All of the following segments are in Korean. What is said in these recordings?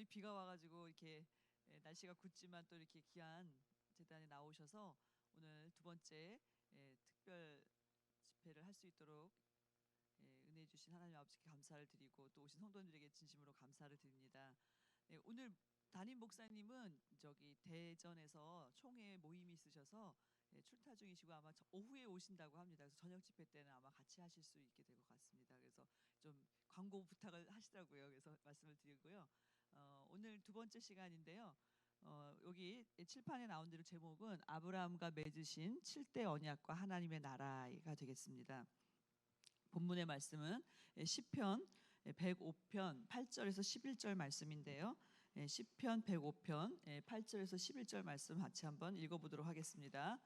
종일 비가 와가지고 이렇게 날씨가 굳지만 또 이렇게 귀한 재단에 나오셔서 오늘 두 번째 특별 집회를 할 수 있도록 은혜 주신 하나님 아버지께 감사를 드리고 또 오신 성도님들에게 진심으로 감사를 드립니다. 오늘 담임 목사님은 저기 대전에서 총회 모임이 있으셔서 출타 중이시고 아마 오후에 오신다고 합니다. 그래서 저녁 집회 때는 아마 같이 하실 수 있게 될 것 같습니다. 그래서 좀 광고 부탁을 하시더라고요. 그래서 말씀을 드리고요. 오늘 두 번째 시간인데요. 여기 칠판에 나온 대로 제목은 아브라함과 맺으신 7대 언약과 하나님의 나라가 되겠습니다. 본문의 말씀은 시편 105편 8절에서 11절 말씀인데요. 시편 105편 8절에서 11절 말씀 같이 한번 읽어보도록 하겠습니다.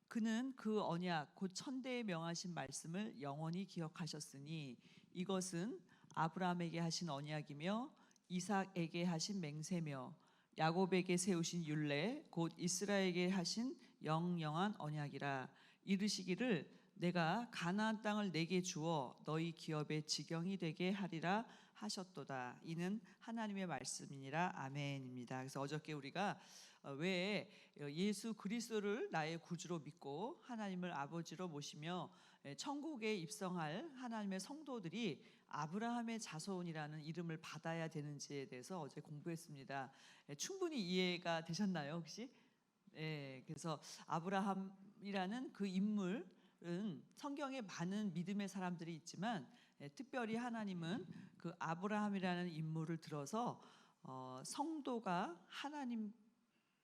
그는 그 언약 곧 천대에 명하신 말씀을 영원히 기억하셨으니 이것은 아브라함에게 하신 언약이며 이삭에게 하신 맹세며 야곱에게 세우신 율례 곧 이스라엘에게 하신 영영한 언약이라. 이르시기를 내가 가나안 땅을 내게 주어 너희 기업의 지경이 되게 하리라 하셨도다. 이는 하나님의 말씀이니라. 아멘입니다. 그래서 어저께 우리가 왜 예수 그리스도를 나의 구주로 믿고 하나님을 아버지로 모시며 천국에 입성할 하나님의 성도들이 아브라함의 자손이라는 이름을 받아야 되는지에 대해서 어제 공부했습니다. 충분히 이해가 되셨나요 혹시? 그래서 아브라함이라는 그 인물은 성경에 많은 믿음의 사람들이 있지만 특별히 하나님은 그 아브라함이라는 인물을 들어서 성도가 하나님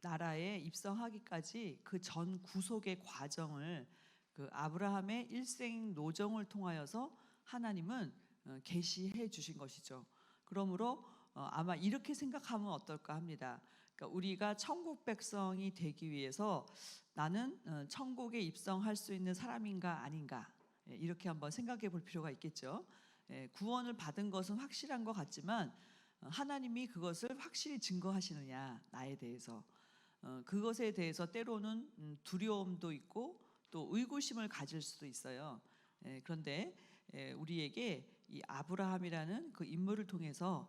나라에 입성하기까지 그 전 구속의 과정을 그 아브라함의 일생 노정을 통하여서 하나님은 계시해 주신 것이죠. 그러므로 아마 이렇게 생각하면 어떨까 합니다. 그러니까 우리가 천국 백성이 되기 위해서 나는 천국에 입성할 수 있는 사람인가 아닌가 이렇게 한번 생각해 볼 필요가 있겠죠. 구원을 받은 것은 확실한 것 같지만 하나님이 그것을 확실히 증거하시느냐 나에 대해서 그것에 대해서 때로는 두려움도 있고 또 의구심을 가질 수도 있어요. 그런데 우리에게 이 아브라함이라는 그 인물을 통해서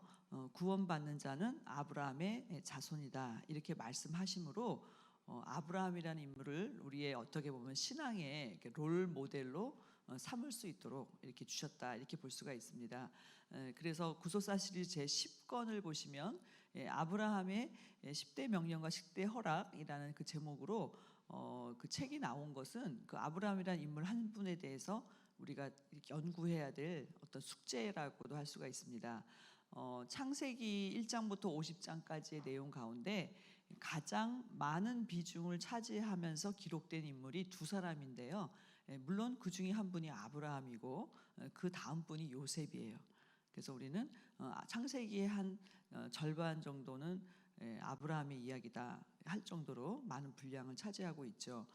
구원받는 자는 아브라함의 자손이다 이렇게 말씀하심으로 아브라함이라는 인물을 우리의 어떻게 보면 신앙의 롤 모델로 삼을 수 있도록 이렇게 주셨다 이렇게 볼 수가 있습니다. 그래서 구속사 시리즈 제 10권을 보시면 아브라함의 10대 명령과 10대 허락이라는 그 제목으로 그 책이 나온 것은 그 아브라함이라는 인물 한 분에 대해서 우리가 연구해야 될 어떤 숙제라고도 할 수가 있습니다. 창세기 1장부터 50장까지의 내용 가운데 가장 많은 비중을 차지하면서 기록된 인물이 두 사람인데요. 물론 그 중에 한 분이 아브라함이고 그 다음 분이 요셉이에요. 그래서 우리는 창세기의 한 절반 정도는 아브라함의 이야기다 할 정도로 많은 분량을 차지하고 있죠.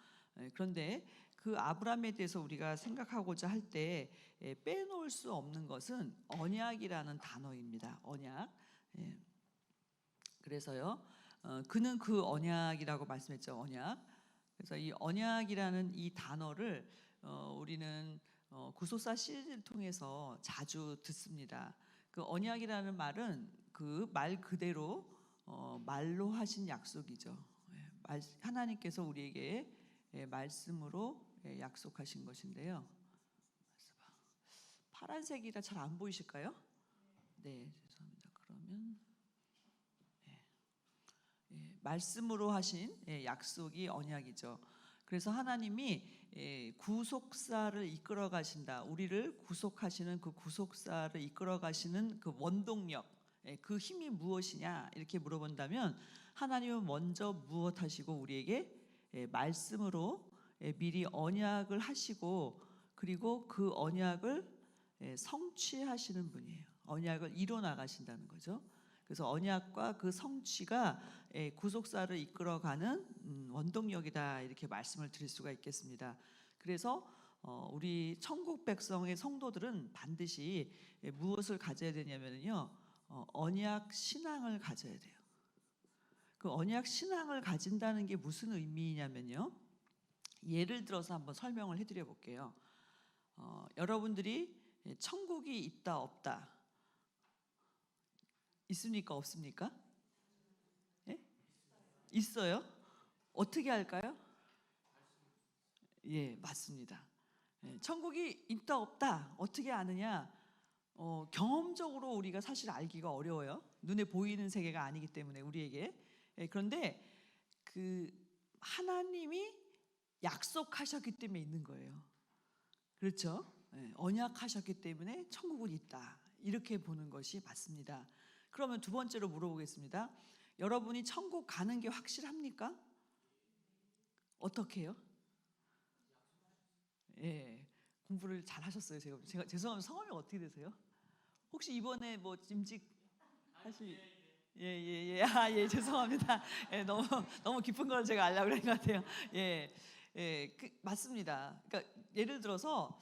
그런데 그 아브라함에 대해서 우리가 생각하고자 할 때 빼놓을 수 없는 것은 언약이라는 단어입니다. 언약. 그래서요, 그는 그 언약이라고 말씀했죠. 언약. 그래서 이 언약이라는 이 단어를 우리는 구속사 시리즈를 통해서 자주 듣습니다. 그 언약이라는 말은 그 말 그대로 말로 하신 약속이죠. 하나님께서 우리에게 말씀으로 약속하신 것인데요. 파란색이라 잘 안 보이실까요? 네, 죄송합니다. 그러면 말씀으로 하신 약속이 언약이죠. 그래서 하나님이 구속사를 이끌어 가신다. 우리를 구속하시는 그 구속사를 이끌어 가시는 그 원동력, 그 힘이 무엇이냐 이렇게 물어본다면 하나님은 먼저 무엇하시고 우리에게 말씀으로 미리 언약을 하시고 그리고 그 언약을 성취하시는 분이에요. 언약을 이뤄 나가신다는 거죠. 그래서 언약과 그 성취가 구속사를 이끌어가는 원동력이다 이렇게 말씀을 드릴 수가 있겠습니다. 그래서 우리 천국 백성의 성도들은 반드시 무엇을 가져야 되냐면요, 언약 신앙을 가져야 돼요. 그 언약 신앙을 가진다는 게 무슨 의미냐면요, 예를 들어서 한번 설명을 해드려 볼게요. 여러분들이 천국이 있다 없다? 있습니까 없습니까? 예? 있어요? 어떻게 할까요? 예, 맞습니다. 천국이 있다 없다 어떻게 아느냐? 경험적으로 우리가 사실 알기가 어려워요. 눈에 보이는 세계가 아니기 때문에 우리에게. 그런데 그 하나님이 약속하셨기 때문에 있는 거예요. 그렇죠? 언약하셨기 때문에 천국은 있다. 이렇게 보는 것이 맞습니다. 그러면 두 번째로 물어보겠습니다. 여러분이 천국 가는 게 확실합니까? 어떻게 해요? 예, 공부를 잘 하셨어요. 제가 죄송합니다. 성함이 어떻게 되세요? 혹시 이번에 뭐 임직 하실? 예예예. 아, 예, 죄송합니다. 예, 너무 깊은 걸 제가 알려고 그런 것 같아요. 예. 예, 맞습니다. 그러니까 예를 들어서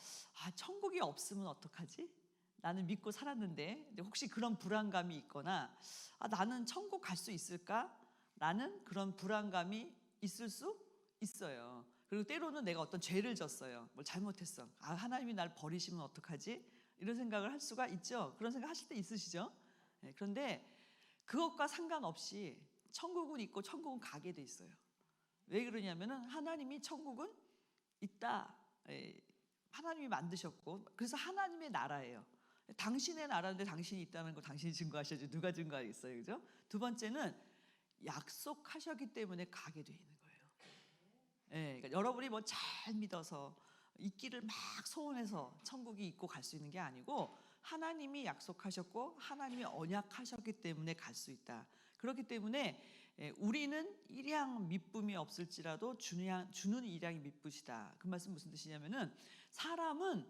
천국이 없으면 어떡하지? 나는 믿고 살았는데 근데 혹시 그런 불안감이 있거나 나는 천국 갈 수 있을까? 라는 그런 불안감이 있을 수 있어요. 그리고 때로는 내가 어떤 죄를 졌어요. 뭘 잘못했어. 하나님이 날 버리시면 어떡하지? 이런 생각을 할 수가 있죠. 그런 생각 하실 때 있으시죠? 그런데 그것과 상관없이 천국은 있고 천국은 가게 돼 있어요. 왜 그러냐면은 하나님이 천국은 있다. 하나님이 만드셨고 그래서 하나님의 나라예요. 당신의 나라인데 당신이 있다는 거 당신이 증거하셔야지 누가 증거하겠어요, 그죠? 두 번째는 약속하셨기 때문에 가게 돼 있는 거예요. 그러니까 여러분이 뭐 잘 믿어서 있기를 막 소원해서 천국이 있고 갈 수 있는 게 아니고 하나님이 약속하셨고 하나님이 언약하셨기 때문에 갈 수 있다. 그렇기 때문에 우리는 일양 미쁨이 없을지라도 주는 일양이 미쁘시다. 그 말씀 무슨 뜻이냐면은 사람은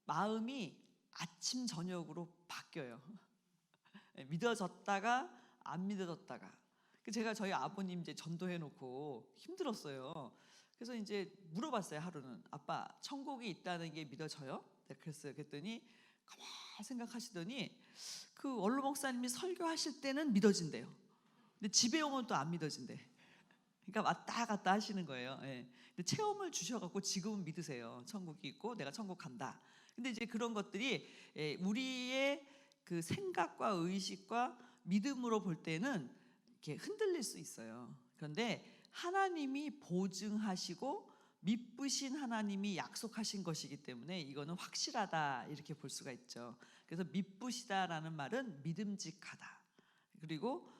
마음이 아침 저녁으로 바뀌어요. 믿어졌다가 안 믿어졌다가. 제가 저희 아버님 이제 전도해 놓고 힘들었어요. 그래서 이제 물어봤어요. 하루는 아빠 천국이 있다는 게 믿어져요? 그랬어요. 그랬더니 가만 생각하시더니 그 원로 목사님이 설교하실 때는 믿어진대요. 근데 집에 오면 또 안 믿어진대. 그러니까 왔다 갔다 하시는 거예요. 근데 체험을 주셔갖고 지금은 믿으세요. 천국이 있고 내가 천국 간다. 근데 이제 그런 것들이 우리의 그 생각과 의식과 믿음으로 볼 때는 이렇게 흔들릴 수 있어요. 그런데 하나님이 보증하시고 믿으신 하나님이 약속하신 것이기 때문에 이거는 확실하다 이렇게 볼 수가 있죠. 그래서 믿으시다라는 말은 믿음직하다. 그리고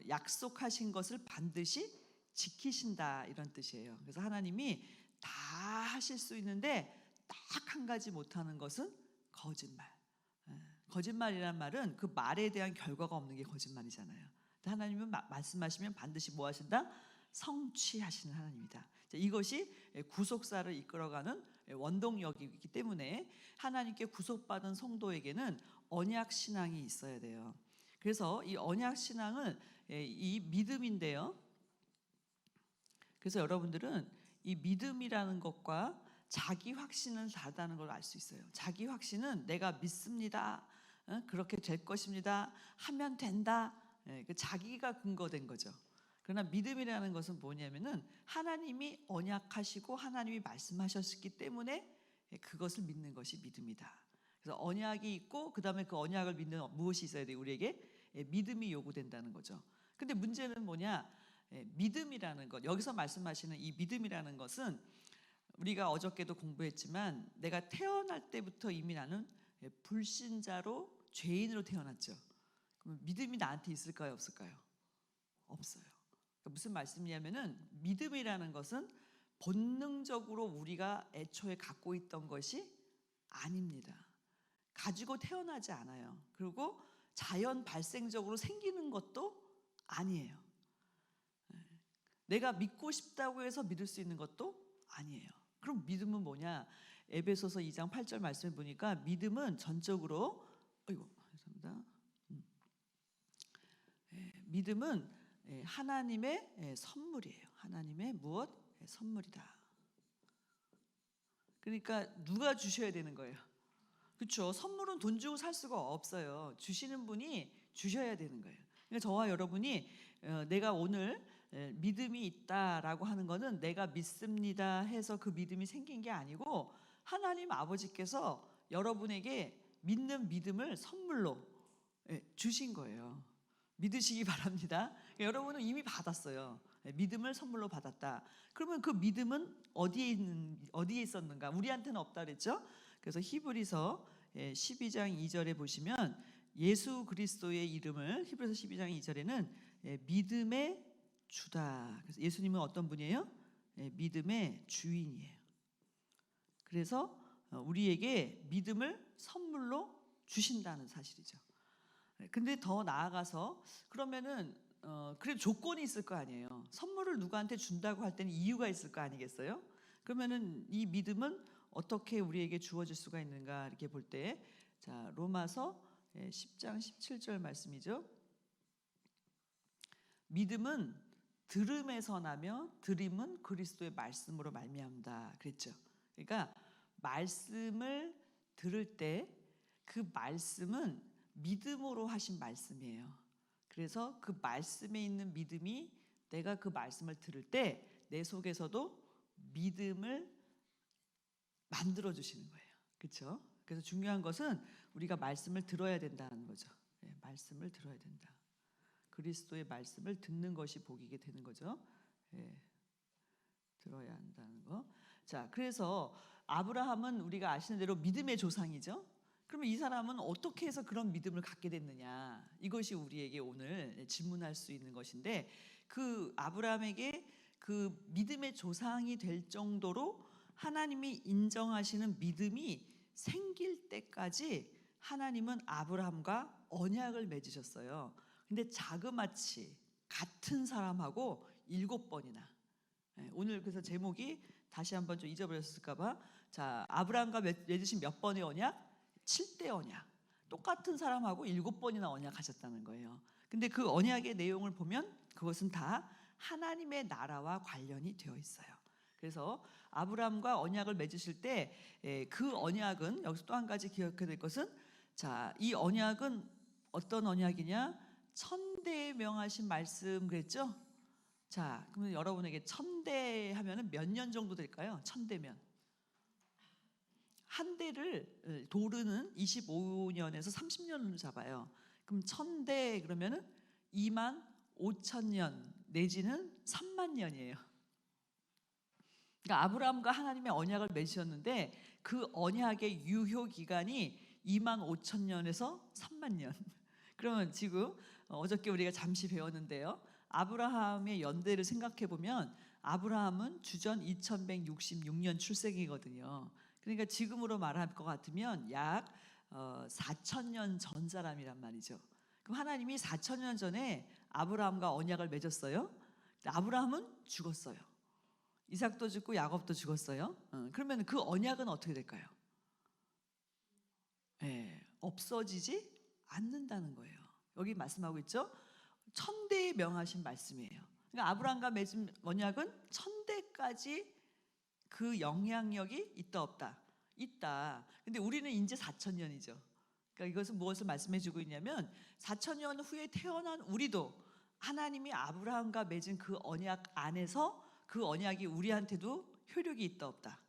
약속하신 것을 반드시 지키신다 이런 뜻이에요. 그래서 하나님이 다 하실 수 있는데 딱 한 가지 못하는 것은 거짓말. 거짓말이란 말은 그 말에 대한 결과가 없는 게 거짓말이잖아요. 하나님은 말씀하시면 반드시 뭐 하신다? 성취하시는 하나님이다. 이것이 구속사를 이끌어가는 원동력이기 때문에 하나님께 구속받은 성도에게는 언약 신앙이 있어야 돼요. 그래서 이 언약 신앙은 이 믿음인데요. 그래서 여러분들은 이 믿음이라는 것과 자기 확신은 다르다는 걸 알 수 있어요. 자기 확신은 내가 믿습니다. 그렇게 될 것입니다. 하면 된다. 자기가 근거된 거죠. 그러나 믿음이라는 것은 뭐냐면은 하나님이 언약하시고 하나님이 말씀하셨기 때문에 그것을 믿는 것이 믿음이다. 그래서 언약이 있고 그 다음에 그 언약을 믿는 무엇이 있어야 돼요? 우리에게 믿음이 요구된다는 거죠. 근데 문제는 뭐냐? 믿음이라는 것, 여기서 말씀하시는 이 믿음이라는 것은 우리가 어저께도 공부했지만 내가 태어날 때부터 이미 나는 불신자로 죄인으로 태어났죠. 그럼 믿음이 나한테 있을까요? 없을까요? 없어요. 그러니까 무슨 말씀이냐면은 믿음이라는 것은 본능적으로 우리가 애초에 갖고 있던 것이 아닙니다. 가지고 태어나지 않아요. 그리고 자연 발생적으로 생기는 것도 아니에요. 내가 믿고 싶다고 해서 믿을 수 있는 것도 아니에요. 그럼 믿음은 뭐냐? 에베소서 2장 8절 말씀을 보니까 믿음은 전적으로 죄송합니다. 믿음은 하나님의 선물이에요. 하나님의 무엇? 선물이다. 그러니까 누가 주셔야 되는 거예요. 그렇죠? 선물은 돈 주고 살 수가 없어요. 주시는 분이 주셔야 되는 거예요. 그러니까 저와 여러분이 내가 오늘 믿음이 있다라고 하는 것은 내가 믿습니다 해서 그 믿음이 생긴 게 아니고 하나님 아버지께서 여러분에게 믿는 믿음을 선물로 주신 거예요. 믿으시기 바랍니다. 여러분은 이미 받았어요. 믿음을 선물로 받았다. 그러면 그 믿음은 어디에 있었는가? 우리한테는 없다 그랬죠? 그래서 히브리서 12장 2절에 보시면 예수 그리스도의 이름을 히브리서 12장 2절에는 믿음의 주다. 그래서 예수님은 어떤 분이에요? 믿음의 주인이에요. 그래서 우리에게 믿음을 선물로 주신다는 사실이죠. 근데 더 나아가서 그러면은 그래도 조건이 있을 거 아니에요. 선물을 누구한테 준다고 할 때는 이유가 있을 거 아니겠어요? 그러면은 이 믿음은 어떻게 우리에게 주어질 수가 있는가 이렇게 볼 때, 자 로마서 10장 17절 말씀이죠. 믿음은 들음에서 나며 들음은 그리스도의 말씀으로 말미암다 그랬죠. 그러니까 말씀을 들을 때 그 말씀은 믿음으로 하신 말씀이에요. 그래서 그 말씀에 있는 믿음이 내가 그 말씀을 들을 때 내 속에서도 믿음을 만들어 주시는 거예요. 그렇죠? 그래서 중요한 것은 우리가 말씀을 들어야 된다는 거죠. 말씀을 들어야 된다. 그리스도의 말씀을 듣는 것이 복이게 되는 거죠. 들어야 한다는 거. 자, 그래서 아브라함은 우리가 아시는 대로 믿음의 조상이죠. 그러면 이 사람은 어떻게 해서 그런 믿음을 갖게 됐느냐? 이것이 우리에게 오늘 질문할 수 있는 것인데, 그 아브라함에게 그 믿음의 조상이 될 정도로 하나님이 인정하시는 믿음이 생길 때까지 하나님은 아브라함과 언약을 맺으셨어요. 근데 자그마치 같은 사람하고 7번이나. 오늘 그래서 제목이 다시 한번 좀 잊어버렸을까봐, 자 아브라함과 맺으신 몇 번의 언약? 7대 언약. 똑같은 사람하고 7번이나 언약하셨다는 거예요. 근데 그 언약의 내용을 보면 그것은 다 하나님의 나라와 관련이 되어 있어요. 그래서 아브라함과 언약을 맺으실 때 그 언약은, 여기서 또 한 가지 기억해야 될 것은, 자 이 언약은 어떤 언약이냐? 천대에 명하신 말씀 그랬죠? 자, 그러면 여러분에게 천대 하면은 몇 년 정도 될까요? 천대면 한 대를 도르는 25년에서 30년을 잡아요. 그럼 천대 그러면은 2만 5천 년 내지는 3만 년이에요. 그러니까 아브라함과 하나님의 언약을 맺으셨는데 그 언약의 유효 기간이 2만 5천 년에서 3만 년. 그러면 지금 어저께 우리가 잠시 배웠는데요. 아브라함의 연대를 생각해 보면 아브라함은 주전 2166년 출생이거든요. 그러니까 지금으로 말할 것 같으면 약 4,000년 전 사람이란 말이죠. 그럼 하나님이 4,000년 전에 아브라함과 언약을 맺었어요. 아브라함은 죽었어요. 이삭도 죽고 야곱도 죽었어요. 그러면 그 언약은 어떻게 될까요? 없어지지 않는다는 거예요. 여기 말씀하고 있죠. 천대에 명하신 말씀이에요. 그러니까 아브라함과 맺은 언약은 천대까지 그 영향력이 있다 없다? 있다. 근데 우리는 이제 4,000년이죠. 그러니까 이것은 무엇을 말씀해 주고 있냐면 4,000년 후에 태어난 우리도 하나님이 아브라함과 맺은 그 언약 안에서 그 언약이 우리한테도 효력이 있다 없다?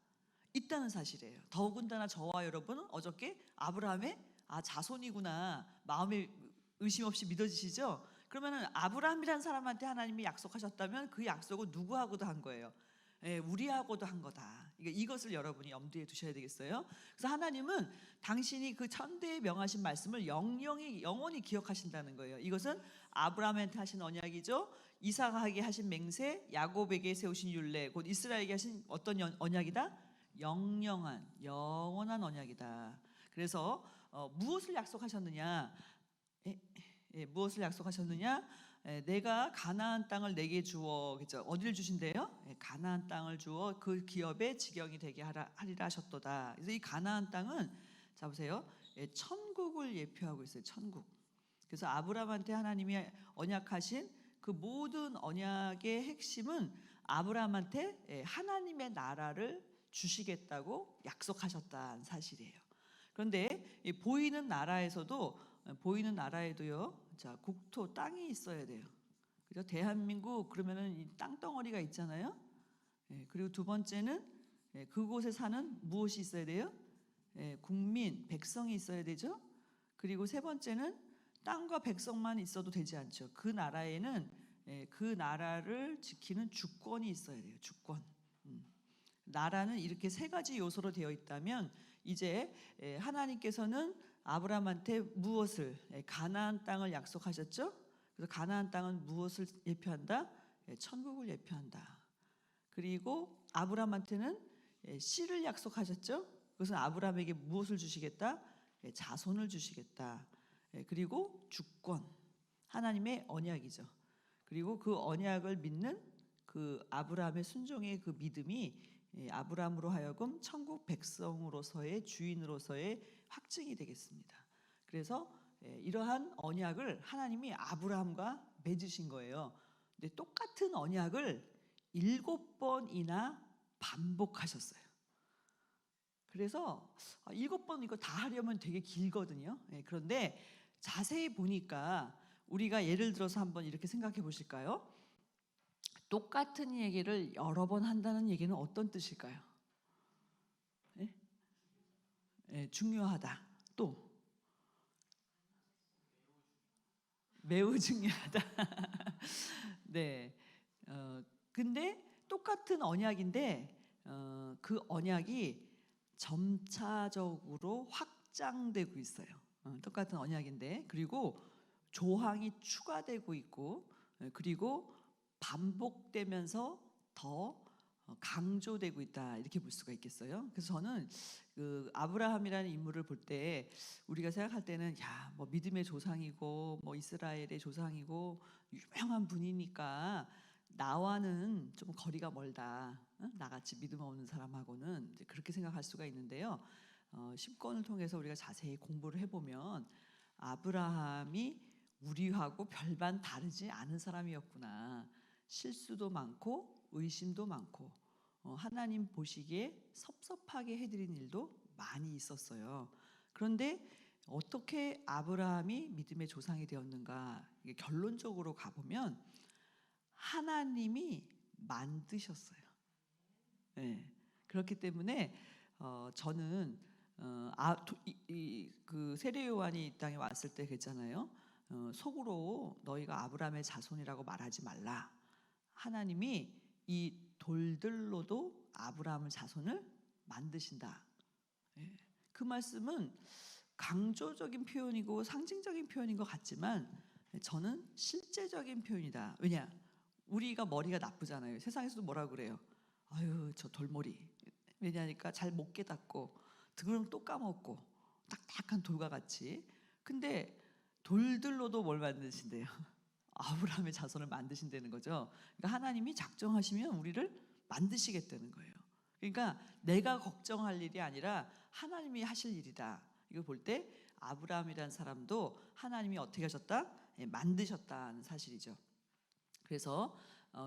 있다는 사실이에요. 더군다나 저와 여러분은 어저께 아브라함의 자손이구나 마음에 의심 없이 믿어지시죠? 그러면은 아브라함이라는 사람한테 하나님이 약속하셨다면 그 약속은 누구하고도 한 거예요. 우리하고도 한 거다. 이것을 여러분이 염두에 두셔야 되겠어요. 그래서 하나님은 당신이 그 천대에 명하신 말씀을 영원히 기억하신다는 거예요. 이것은 아브라함한테 하신 언약이죠. 이삭에게 하신 맹세, 야곱에게 세우신 율례, 곧 이스라엘에게 하신 어떤 언약이다? 영원한 언약이다. 그래서 무엇을 약속하셨느냐? 무엇을 약속하셨느냐? 내가 가나안 땅을 내게 주어, 그죠? 어디를 주신대요? 가나안 땅을 주어 그 기업의 지경이 되게 하리라 하셨도다. 그래서 이 가나안 땅은, 자 보세요, 천국을 예표하고 있어요. 천국. 그래서 아브라함한테 하나님이 언약하신 그 모든 언약의 핵심은 아브라함한테 하나님의 나라를 주시겠다고 약속하셨다는 사실이에요. 그런데 보이는 나라에도요, 자 국토 땅이 있어야 돼요. 그죠? 대한민국 그러면은 이 땅덩어리가 있잖아요. 그리고 두 번째는 그곳에 사는 무엇이 있어야 돼요? 국민, 백성이 있어야 되죠. 그리고 세 번째는 땅과 백성만 있어도 되지 않죠. 그 나라에는 그 나라를 지키는 주권이 있어야 돼요. 주권. 나라는 이렇게 세 가지 요소로 되어 있다면 이제 하나님께서는 아브라함한테 무엇을 가나안 땅을 약속하셨죠? 그래서 가나안 땅은 무엇을 예표한다? 천국을 예표한다. 그리고 아브라함한테는 씨를 약속하셨죠? 그것은 아브라함에게 무엇을 주시겠다? 자손을 주시겠다. 그리고 주권, 하나님의 언약이죠. 그리고 그 언약을 믿는 그 아브라함의 순종의 그 믿음이 아브라함으로 하여금 천국 백성으로서의 주인으로서의 확증이 되겠습니다. 그래서 이러한 언약을 하나님이 아브라함과 맺으신 거예요. 근데 똑같은 언약을 7번이나 반복하셨어요. 그래서 7번 이거 다 하려면 되게 길거든요. 그런데 자세히 보니까 우리가 예를 들어서 한번 이렇게 생각해 보실까요? 똑같은 얘기를 여러 번 한다는 얘기는 어떤 뜻일까요? 중요하다. 또 매우 중요하다. 네. 근데 똑같은 언약인데 그 언약이 점차적으로 확장되고 있어요. 똑같은 언약인데 그리고 조항이 추가되고 있고 그리고 반복되면서 더 강조되고 있다 이렇게 볼 수가 있겠어요. 그래서 저는 그 아브라함이라는 인물을 볼 때 우리가 생각할 때는 야, 뭐 믿음의 조상이고 뭐 이스라엘의 조상이고 유명한 분이니까 나와는 좀 거리가 멀다. 나같이 믿음 없는 사람하고는 이제 그렇게 생각할 수가 있는데요. 십권을 통해서 우리가 자세히 공부를 해보면 아브라함이 우리하고 별반 다르지 않은 사람이었구나. 실수도 많고 의심도 많고 하나님 보시기에 섭섭하게 해드린 일도 많이 있었어요. 그런데 어떻게 아브라함이 믿음의 조상이 되었는가? 이게 결론적으로 가보면 하나님이 만드셨어요. 네. 그렇기 때문에 저는 그 세례 요한이 이 땅에 왔을 때 그랬잖아요. 속으로 너희가 아브라함의 자손이라고 말하지 말라. 하나님이 이 돌들로도 아브라함의 자손을 만드신다. 그 말씀은 강조적인 표현이고 상징적인 표현인 것 같지만 저는 실제적인 표현이다. 왜냐? 우리가 머리가 나쁘잖아요. 세상에서도 뭐라 그래요? 아유, 저 돌머리. 왜냐니까 잘 못 깨닫고 등을 또 까먹고 딱딱한 돌과 같이. 근데 돌들로도 뭘 만드신대요? 아브라함의 자손을 만드신다는 거죠. 그러니까 하나님이 작정하시면 우리를 만드시겠다는 거예요. 그러니까 내가 걱정할 일이 아니라 하나님이 하실 일이다. 이거 볼 때 아브라함이라는 사람도 하나님이 어떻게 하셨다? 만드셨다는 사실이죠. 그래서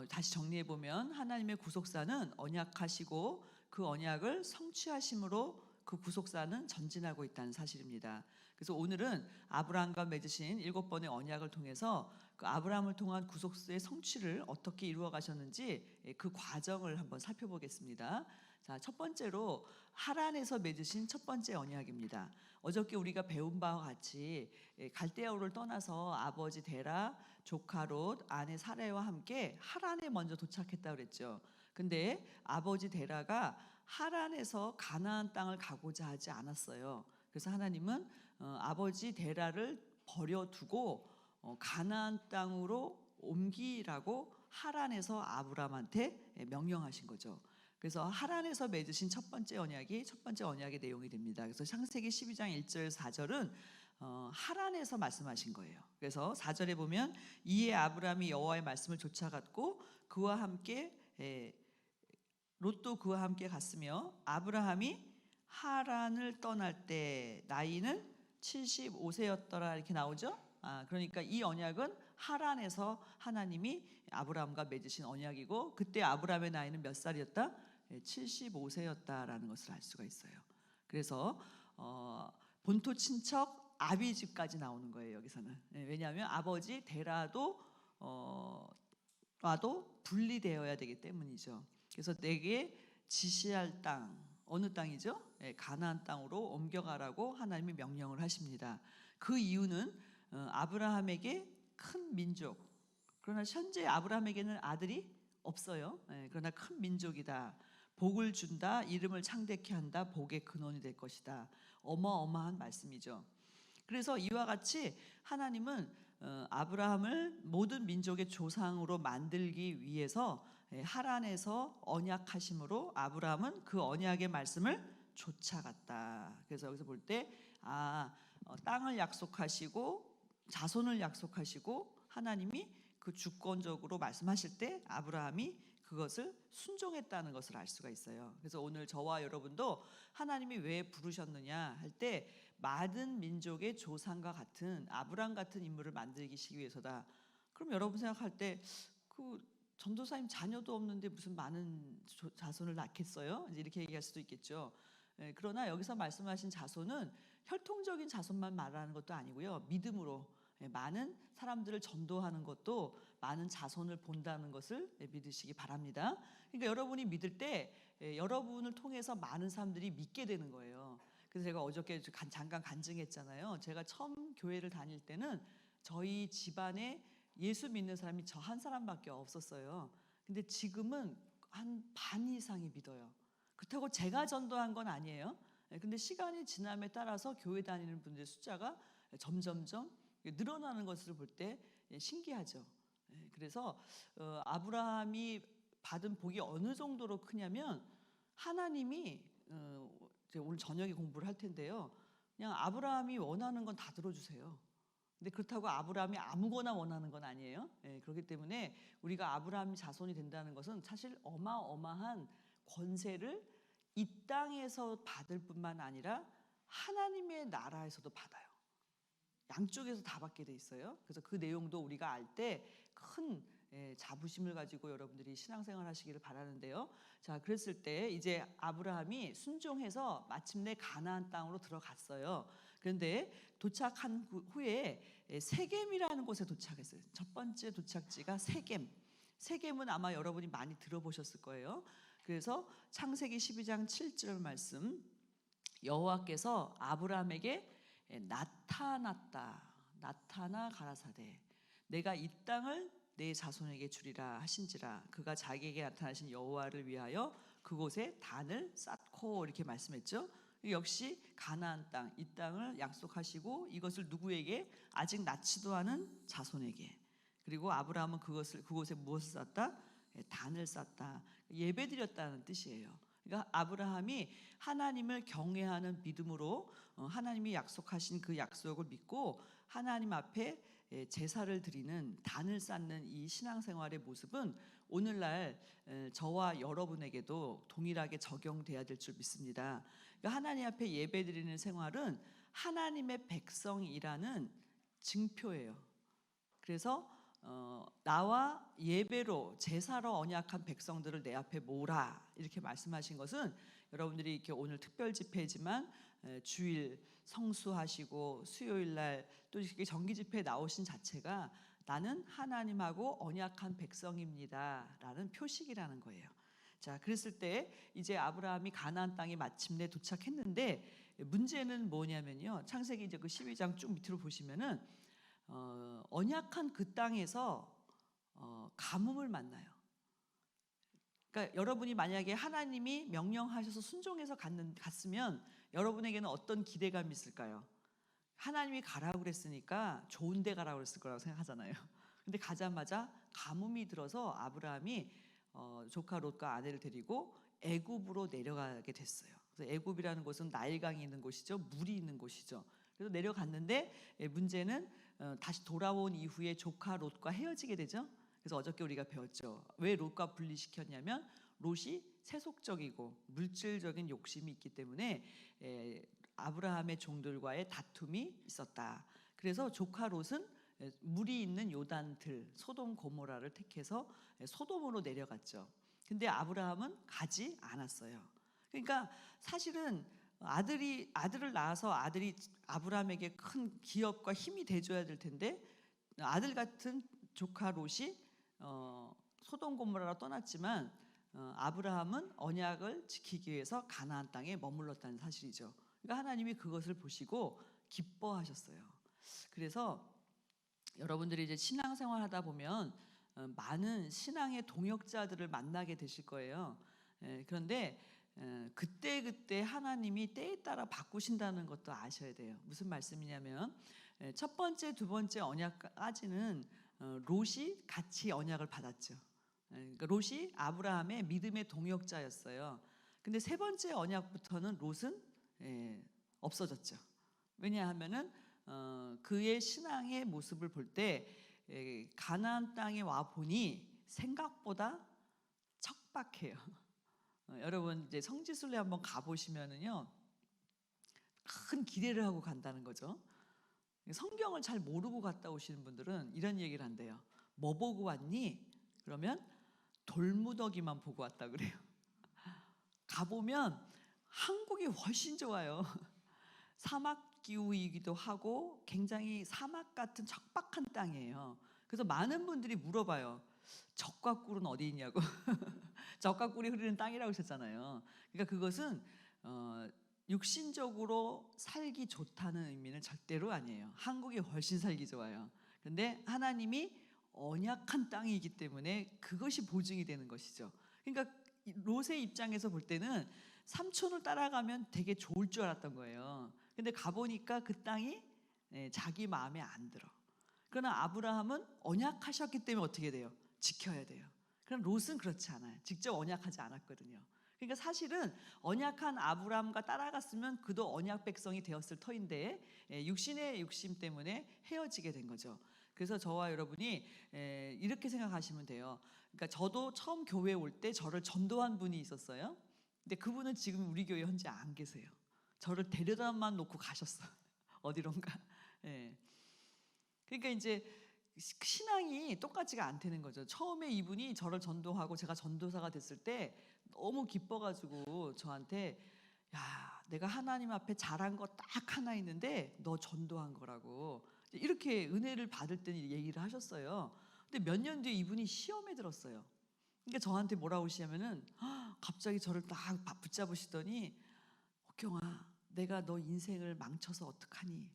다시 정리해 보면 하나님의 구속사는 언약하시고 그 언약을 성취하심으로 그 구속사는 전진하고 있다는 사실입니다. 그래서 오늘은 아브라함과 맺으신 7번의 언약을 통해서 그 아브라함을 통한 구속사의 성취를 어떻게 이루어 가셨는지 그 과정을 한번 살펴보겠습니다. 자, 첫 번째로 하란에서 맺으신 첫 번째 언약입니다. 어저께 우리가 배운 바와 같이 갈대아우를 떠나서 아버지 데라, 조카 롯, 아내 사레와 함께 하란에 먼저 도착했다고 그랬죠. 근데 아버지 데라가 하란에서 가나안 땅을 가고자 하지 않았어요. 그래서 하나님은 아버지 데라를 버려두고 가나안 땅으로 옮기라고 하란에서 아브라함한테 명령하신 거죠. 그래서 하란에서 맺으신 첫 번째 언약의 내용이 됩니다. 그래서 창세기 12장 1절 4절은 하란에서 말씀하신 거예요. 그래서 4절에 보면 이에 아브라함이 여호와의 말씀을 쫓아갔고 그와 함께 롯도 그와 함께 갔으며 아브라함이 하란을 떠날 때 나이는 75세였더라 이렇게 나오죠. 그러니까 이 언약은 하란에서 하나님이 아브라함과 맺으신 언약이고 그때 아브라함의 나이는 몇 살이었다? 75세였다라는 것을 알 수가 있어요. 그래서 본토 친척 아비 집까지 나오는 거예요. 여기서는. 왜냐하면 아버지 데라도 와도 분리되어야 되기 때문이죠. 그래서 내게 지시할 땅 어느 땅이죠? 가나안 땅으로 옮겨가라고 하나님이 명령을 하십니다. 그 이유는 아브라함에게 큰 민족, 그러나 현재 아브라함에게는 아들이 없어요. 그러나 큰 민족이다. 복을 준다. 이름을 창대케 한다. 복의 근원이 될 것이다. 어마어마한 말씀이죠. 그래서 이와 같이 하나님은 아브라함을 모든 민족의 조상으로 만들기 위해서 하란에서 언약하심으로 아브라함은 그 언약의 말씀을 쫓아갔다. 그래서 여기서 볼 때 땅을 약속하시고 자손을 약속하시고 하나님이 그 주권적으로 말씀하실 때 아브라함이 그것을 순종했다는 것을 알 수가 있어요. 그래서 오늘 저와 여러분도 하나님이 왜 부르셨느냐 할 때 많은 민족의 조상과 같은 아브라함 같은 인물을 만들기 위해서다. 그럼 여러분 생각할 때 그 전도사님 자녀도 없는데 무슨 많은 자손을 낳겠어요? 이제 이렇게 얘기할 수도 있겠죠. 그러나 여기서 말씀하신 자손은 혈통적인 자손만 말하는 것도 아니고요. 믿음으로 많은 사람들을 전도하는 것도 많은 자손을 본다는 것을 믿으시기 바랍니다. 그러니까 여러분이 믿을 때 여러분을 통해서 많은 사람들이 믿게 되는 거예요. 그래서 제가 어저께 잠깐 간증했잖아요. 제가 처음 교회를 다닐 때는 저희 집안에 예수 믿는 사람이 저 한 사람밖에 없었어요. 근데 지금은 한 반 이상이 믿어요. 그렇다고 제가 전도한 건 아니에요. 근데 시간이 지남에 따라서 교회 다니는 분들의 숫자가 점점점 늘어나는 것을 볼 때 신기하죠. 그래서 아브라함이 받은 복이 어느 정도로 크냐면 하나님이 오늘 저녁에 공부를 할 텐데요. 그냥 아브라함이 원하는 건 다 들어주세요. 근데 그렇다고 아브라함이 아무거나 원하는 건 아니에요. 그렇기 때문에 우리가 아브라함 자손이 된다는 것은 사실 어마어마한 권세를 이 땅에서 받을 뿐만 아니라 하나님의 나라에서도 받아요. 양쪽에서 다 받게 돼 있어요. 그래서 그 내용도 우리가 알 때 큰 자부심을 가지고 여러분들이 신앙생활 하시기를 바라는데요. 자, 그랬을 때 이제 아브라함이 순종해서 마침내 가나안 땅으로 들어갔어요. 그런데 도착한 후에 세겜이라는 곳에 도착했어요. 첫 번째 도착지가 세겜. 세겜은 아마 여러분이 많이 들어보셨을 거예요. 그래서 창세기 12장 7절 말씀, 여호와께서 아브라함에게 나타나 가라사대 내가 이 땅을 내 자손에게 주리라 하신지라. 그가 자기에게 나타나신 여호와를 위하여 그곳에 단을 쌓고 이렇게 말씀했죠. 역시 가나안 땅, 이 땅을 약속하시고 이것을 누구에게? 아직 낳지도 않은 자손에게. 그리고 아브라함은 그곳에 무엇을 쌓다? 단을 쌓다. 예배드렸다는 뜻이에요. 그러니까 아브라함이 하나님을 경외하는 믿음으로 하나님이 약속하신 그 약속을 믿고 하나님 앞에 제사를 드리는 단을 쌓는 이 신앙생활의 모습은 오늘날 저와 여러분에게도 동일하게 적용돼야 될 줄 믿습니다. 그러니까 하나님 앞에 예배드리는 생활은 하나님의 백성이라는 증표예요. 그래서 나와 예배로 제사로 언약한 백성들을 내 앞에 모으라 이렇게 말씀하신 것은 여러분들이 이렇게 오늘 특별 집회지만 주일 성수하시고 수요일 날 또 이렇게 정기 집회에 나오신 자체가 나는 하나님하고 언약한 백성입니다라는 표식이라는 거예요. 자, 그랬을 때 이제 아브라함이 가나안 땅에 마침내 도착했는데 문제는 뭐냐면요. 창세기 이제 그 12장 쭉 밑으로 보시면은 언약한 그 땅에서 가뭄을 만나요. 그러니까 여러분이 만약에 하나님이 명령하셔서 순종해서 갔으면 여러분에게는 어떤 기대감이 있을까요? 하나님이 가라고 그랬으니까 좋은 데 가라고 그랬을 거라고 생각하잖아요. 근데 가자마자 가뭄이 들어서 아브라함이 조카 롯과 아내를 데리고 애굽으로 내려가게 됐어요. 그래서 애굽이라는 곳은 나일강이 있는 곳이죠. 물이 있는 곳이죠. 그래서 내려갔는데 문제는 다시 돌아온 이후에 조카 롯과 헤어지게 되죠. 그래서 어저께 우리가 배웠죠. 왜 롯과 분리시켰냐면 롯이 세속적이고 물질적인 욕심이 있기 때문에 아브라함의 종들과의 다툼이 있었다. 그래서 조카 롯은 물이 있는 요단들 소돔 고모라를 택해서 소돔으로 내려갔죠. 근데 아브라함은 가지 않았어요. 그러니까 사실은 아들을 낳아서 아들이 아브라함에게 큰 기업과 힘이 돼줘야 될 텐데 아들 같은 조카 롯이 소돔 고모라로 떠났지만 아브라함은 언약을 지키기 위해서 가나안 땅에 머물렀다는 사실이죠. 그러니까 하나님이 그것을 보시고 기뻐하셨어요. 그래서 여러분들이 이제 신앙생활 하다 보면 많은 신앙의 동역자들을 만나게 되실 거예요. 그런데 그때 하나님이 때에 따라 바꾸신다는 것도 아셔야 돼요. 무슨 말씀이냐면 첫 번째, 두 번째 언약까지는 롯이 같이 언약을 받았죠. 그러니까 롯이 아브라함의 믿음의 동역자였어요. 근데 세 번째 언약부터는 롯은 없어졌죠. 왜냐하면은 그의 신앙의 모습을 볼 때 가나안 땅에 와 보니 생각보다 척박해요. 여러분 이제 성지순례 한번 가 보시면은요 큰 기대를 하고 간다는 거죠. 성경을 잘 모르고 갔다 오시는 분들은 이런 얘기를 한대요. 뭐 보고 왔니? 그러면 돌무더기만 보고 왔다 그래요. 가보면 한국이 훨씬 좋아요. 사막 기후이기도 하고 굉장히 사막 같은 척박한 땅이에요. 그래서 많은 분들이 물어봐요. 적과 꿀은 어디 있냐고. 적과 꿀이 흐르는 땅이라고 하셨잖아요. 그러니까 그것은 육신적으로 살기 좋다는 의미는 절대로 아니에요. 한국이 훨씬 살기 좋아요. 근데 하나님이 언약한 땅이기 때문에 그것이 보증이 되는 것이죠. 그러니까 롯의 입장에서 볼 때는 삼촌을 따라가면 되게 좋을 줄 알았던 거예요. 근데 가보니까 그 땅이 자기 마음에 안 들어. 그러나 아브라함은 언약하셨기 때문에 어떻게 돼요? 지켜야 돼요. 그럼 롯은 그렇지 않아요. 직접 언약하지 않았거든요. 그러니까 사실은 언약한 아브라함과 따라갔으면 그도 언약 백성이 되었을 터인데 육신의 욕심 때문에 헤어지게 된 거죠. 그래서 저와 여러분이 이렇게 생각하시면 돼요. 그러니까 저도 처음 교회에 올 때 저를 전도한 분이 있었어요. 근데 그분은 지금 우리 교회 현재 안 계세요. 저를 데려다만 놓고 가셨어요. 어디론가. 그러니까 이제 신앙이 똑같지가 않다는 거죠. 처음에 이분이 저를 전도하고 제가 전도사가 됐을 때 너무 기뻐가지고 저한테 야, 내가 하나님 앞에 잘한 거 딱 하나 있는데 너 전도한 거라고 이렇게 은혜를 받을 때 얘기를 하셨어요. 근데 몇 년 뒤에 이분이 시험에 들었어요. 그러니까 저한테 뭐라고 하시냐면은 갑자기 저를 딱 붙잡으시더니 옥경아, 내가 너 인생을 망쳐서 어떡하니?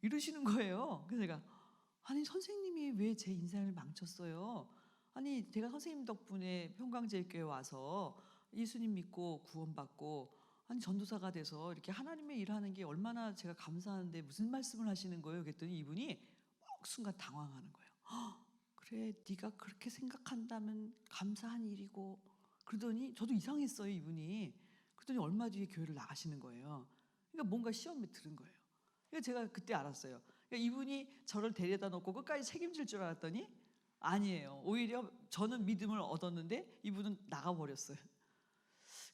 이러시는 거예요. 그래서 제가 아니 선생님이 왜 제 인생을 망쳤어요? 아니 제가 선생님 덕분에 평강제일교회 와서 예수님 믿고 구원받고 아니 전도사가 돼서 이렇게 하나님의 일하는 게 얼마나 제가 감사한데 무슨 말씀을 하시는 거예요? 그랬더니 이분이 막 순간 당황하는 거예요. 그래 네가 그렇게 생각한다면 감사한 일이고 그러더니 저도 이상했어요 이분이. 그러더니 얼마 뒤에 교회를 나가시는 거예요. 그러니까 뭔가 시험에 들은 거예요. 그러니까 제가 그때 알았어요. 그러니까 이분이 저를 데려다 놓고 끝까지 책임질 줄 알았더니 아니에요. 오히려 저는 믿음을 얻었는데 이분은 나가버렸어요.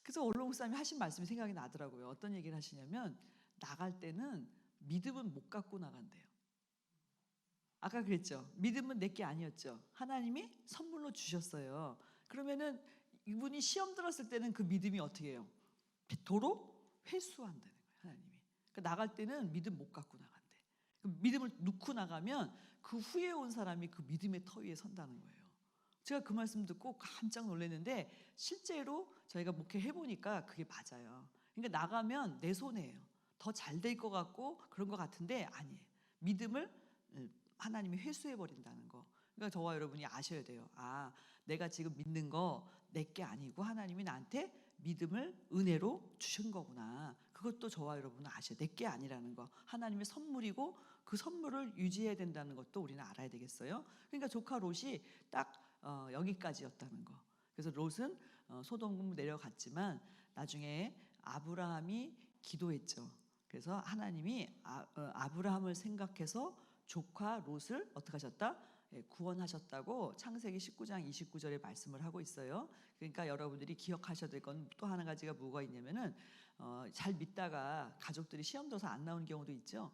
그래서 원로 목사님이 하신 말씀이 생각이 나더라고요. 어떤 얘기를 하시냐면 나갈 때는 믿음은 못 갖고 나간대요. 아까 그랬죠. 믿음은 내게 아니었죠. 하나님이 선물로 주셨어요. 그러면은 이분이 시험 들었을 때는 그 믿음이 어떻게 해요? 도로 회수한다는 거예요. 하나님이. 그러니까 나갈 때는 믿음 못 갖고 나간대. 믿음을 놓고 나가면 그 후에 온 사람이 그 믿음의 터 위에 선다는 거예요. 제가 그 말씀 듣고 깜짝 놀랐는데 실제로 저희가 목회해 보니까 그게 맞아요. 그러니까 나가면 내 손해예요. 더 잘 될 것 같고 그런 것 같은데 아니에요. 믿음을 하나님이 회수해 버린다는 거. 그러니까 저와 여러분이 아셔야 돼요. 아, 내가 지금 믿는 거 내게 아니고 하나님이 나한테 믿음을 은혜로 주신 거구나. 그것도 저와 여러분은 아셔야 돼요. 내게 아니라는 거. 하나님의 선물이고 그 선물을 유지해야 된다는 것도 우리는 알아야 되겠어요. 그러니까 조카 롯이 딱 여기까지였다는 거. 그래서 롯은 소돔 내려갔지만 나중에 아브라함이 기도했죠. 그래서 하나님이 아브라함을 생각해서 조카 롯을 어떻게 하셨다? 구원하셨다고 창세기 19장 29절에 말씀을 하고 있어요. 그러니까 여러분들이 기억하셔야 될 건 또 한 가지가 뭐가 있냐면은 잘 믿다가 가족들이 시험 들어서 안 나오는 경우도 있죠.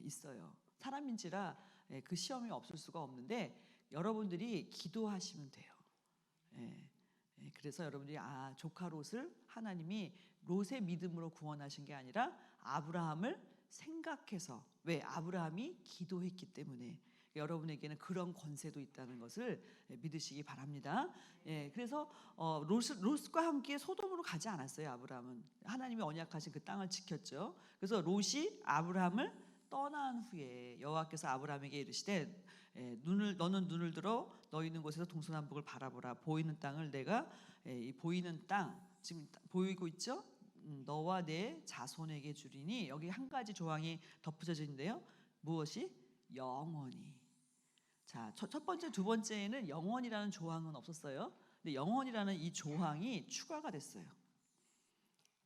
있어요. 사람인지라 그 시험이 없을 수가 없는데 여러분들이 기도하시면 돼요. 그래서 여러분들이 조카 롯을 하나님이 롯의 믿음으로 구원하신 게 아니라 아브라함을 생각해서 왜 아브라함이 기도했기 때문에 여러분에게는 그런 권세도 있다는 것을 믿으시기 바랍니다. 그래서 롯과 함께 소돔으로 가지 않았어요. 아브라함은 하나님이 언약하신 그 땅을 지켰죠. 그래서 롯이 아브라함을 떠난 후에 여호와께서 아브라함에게 이르시되 너는 눈을 들어 너 있는 곳에서 동서남북을 바라보라. 보이는 땅을 내가 이 보이는 땅 지금 보이고 있죠? 너와 내 자손에게 주리니 여기 한 가지 조항이 덧붙여져 있는데요. 무엇이? 영원히. 자, 첫 번째, 두 번째에는 영원이라는 조항은 없었어요. 근데 영원이라는 이 조항이 추가가 됐어요.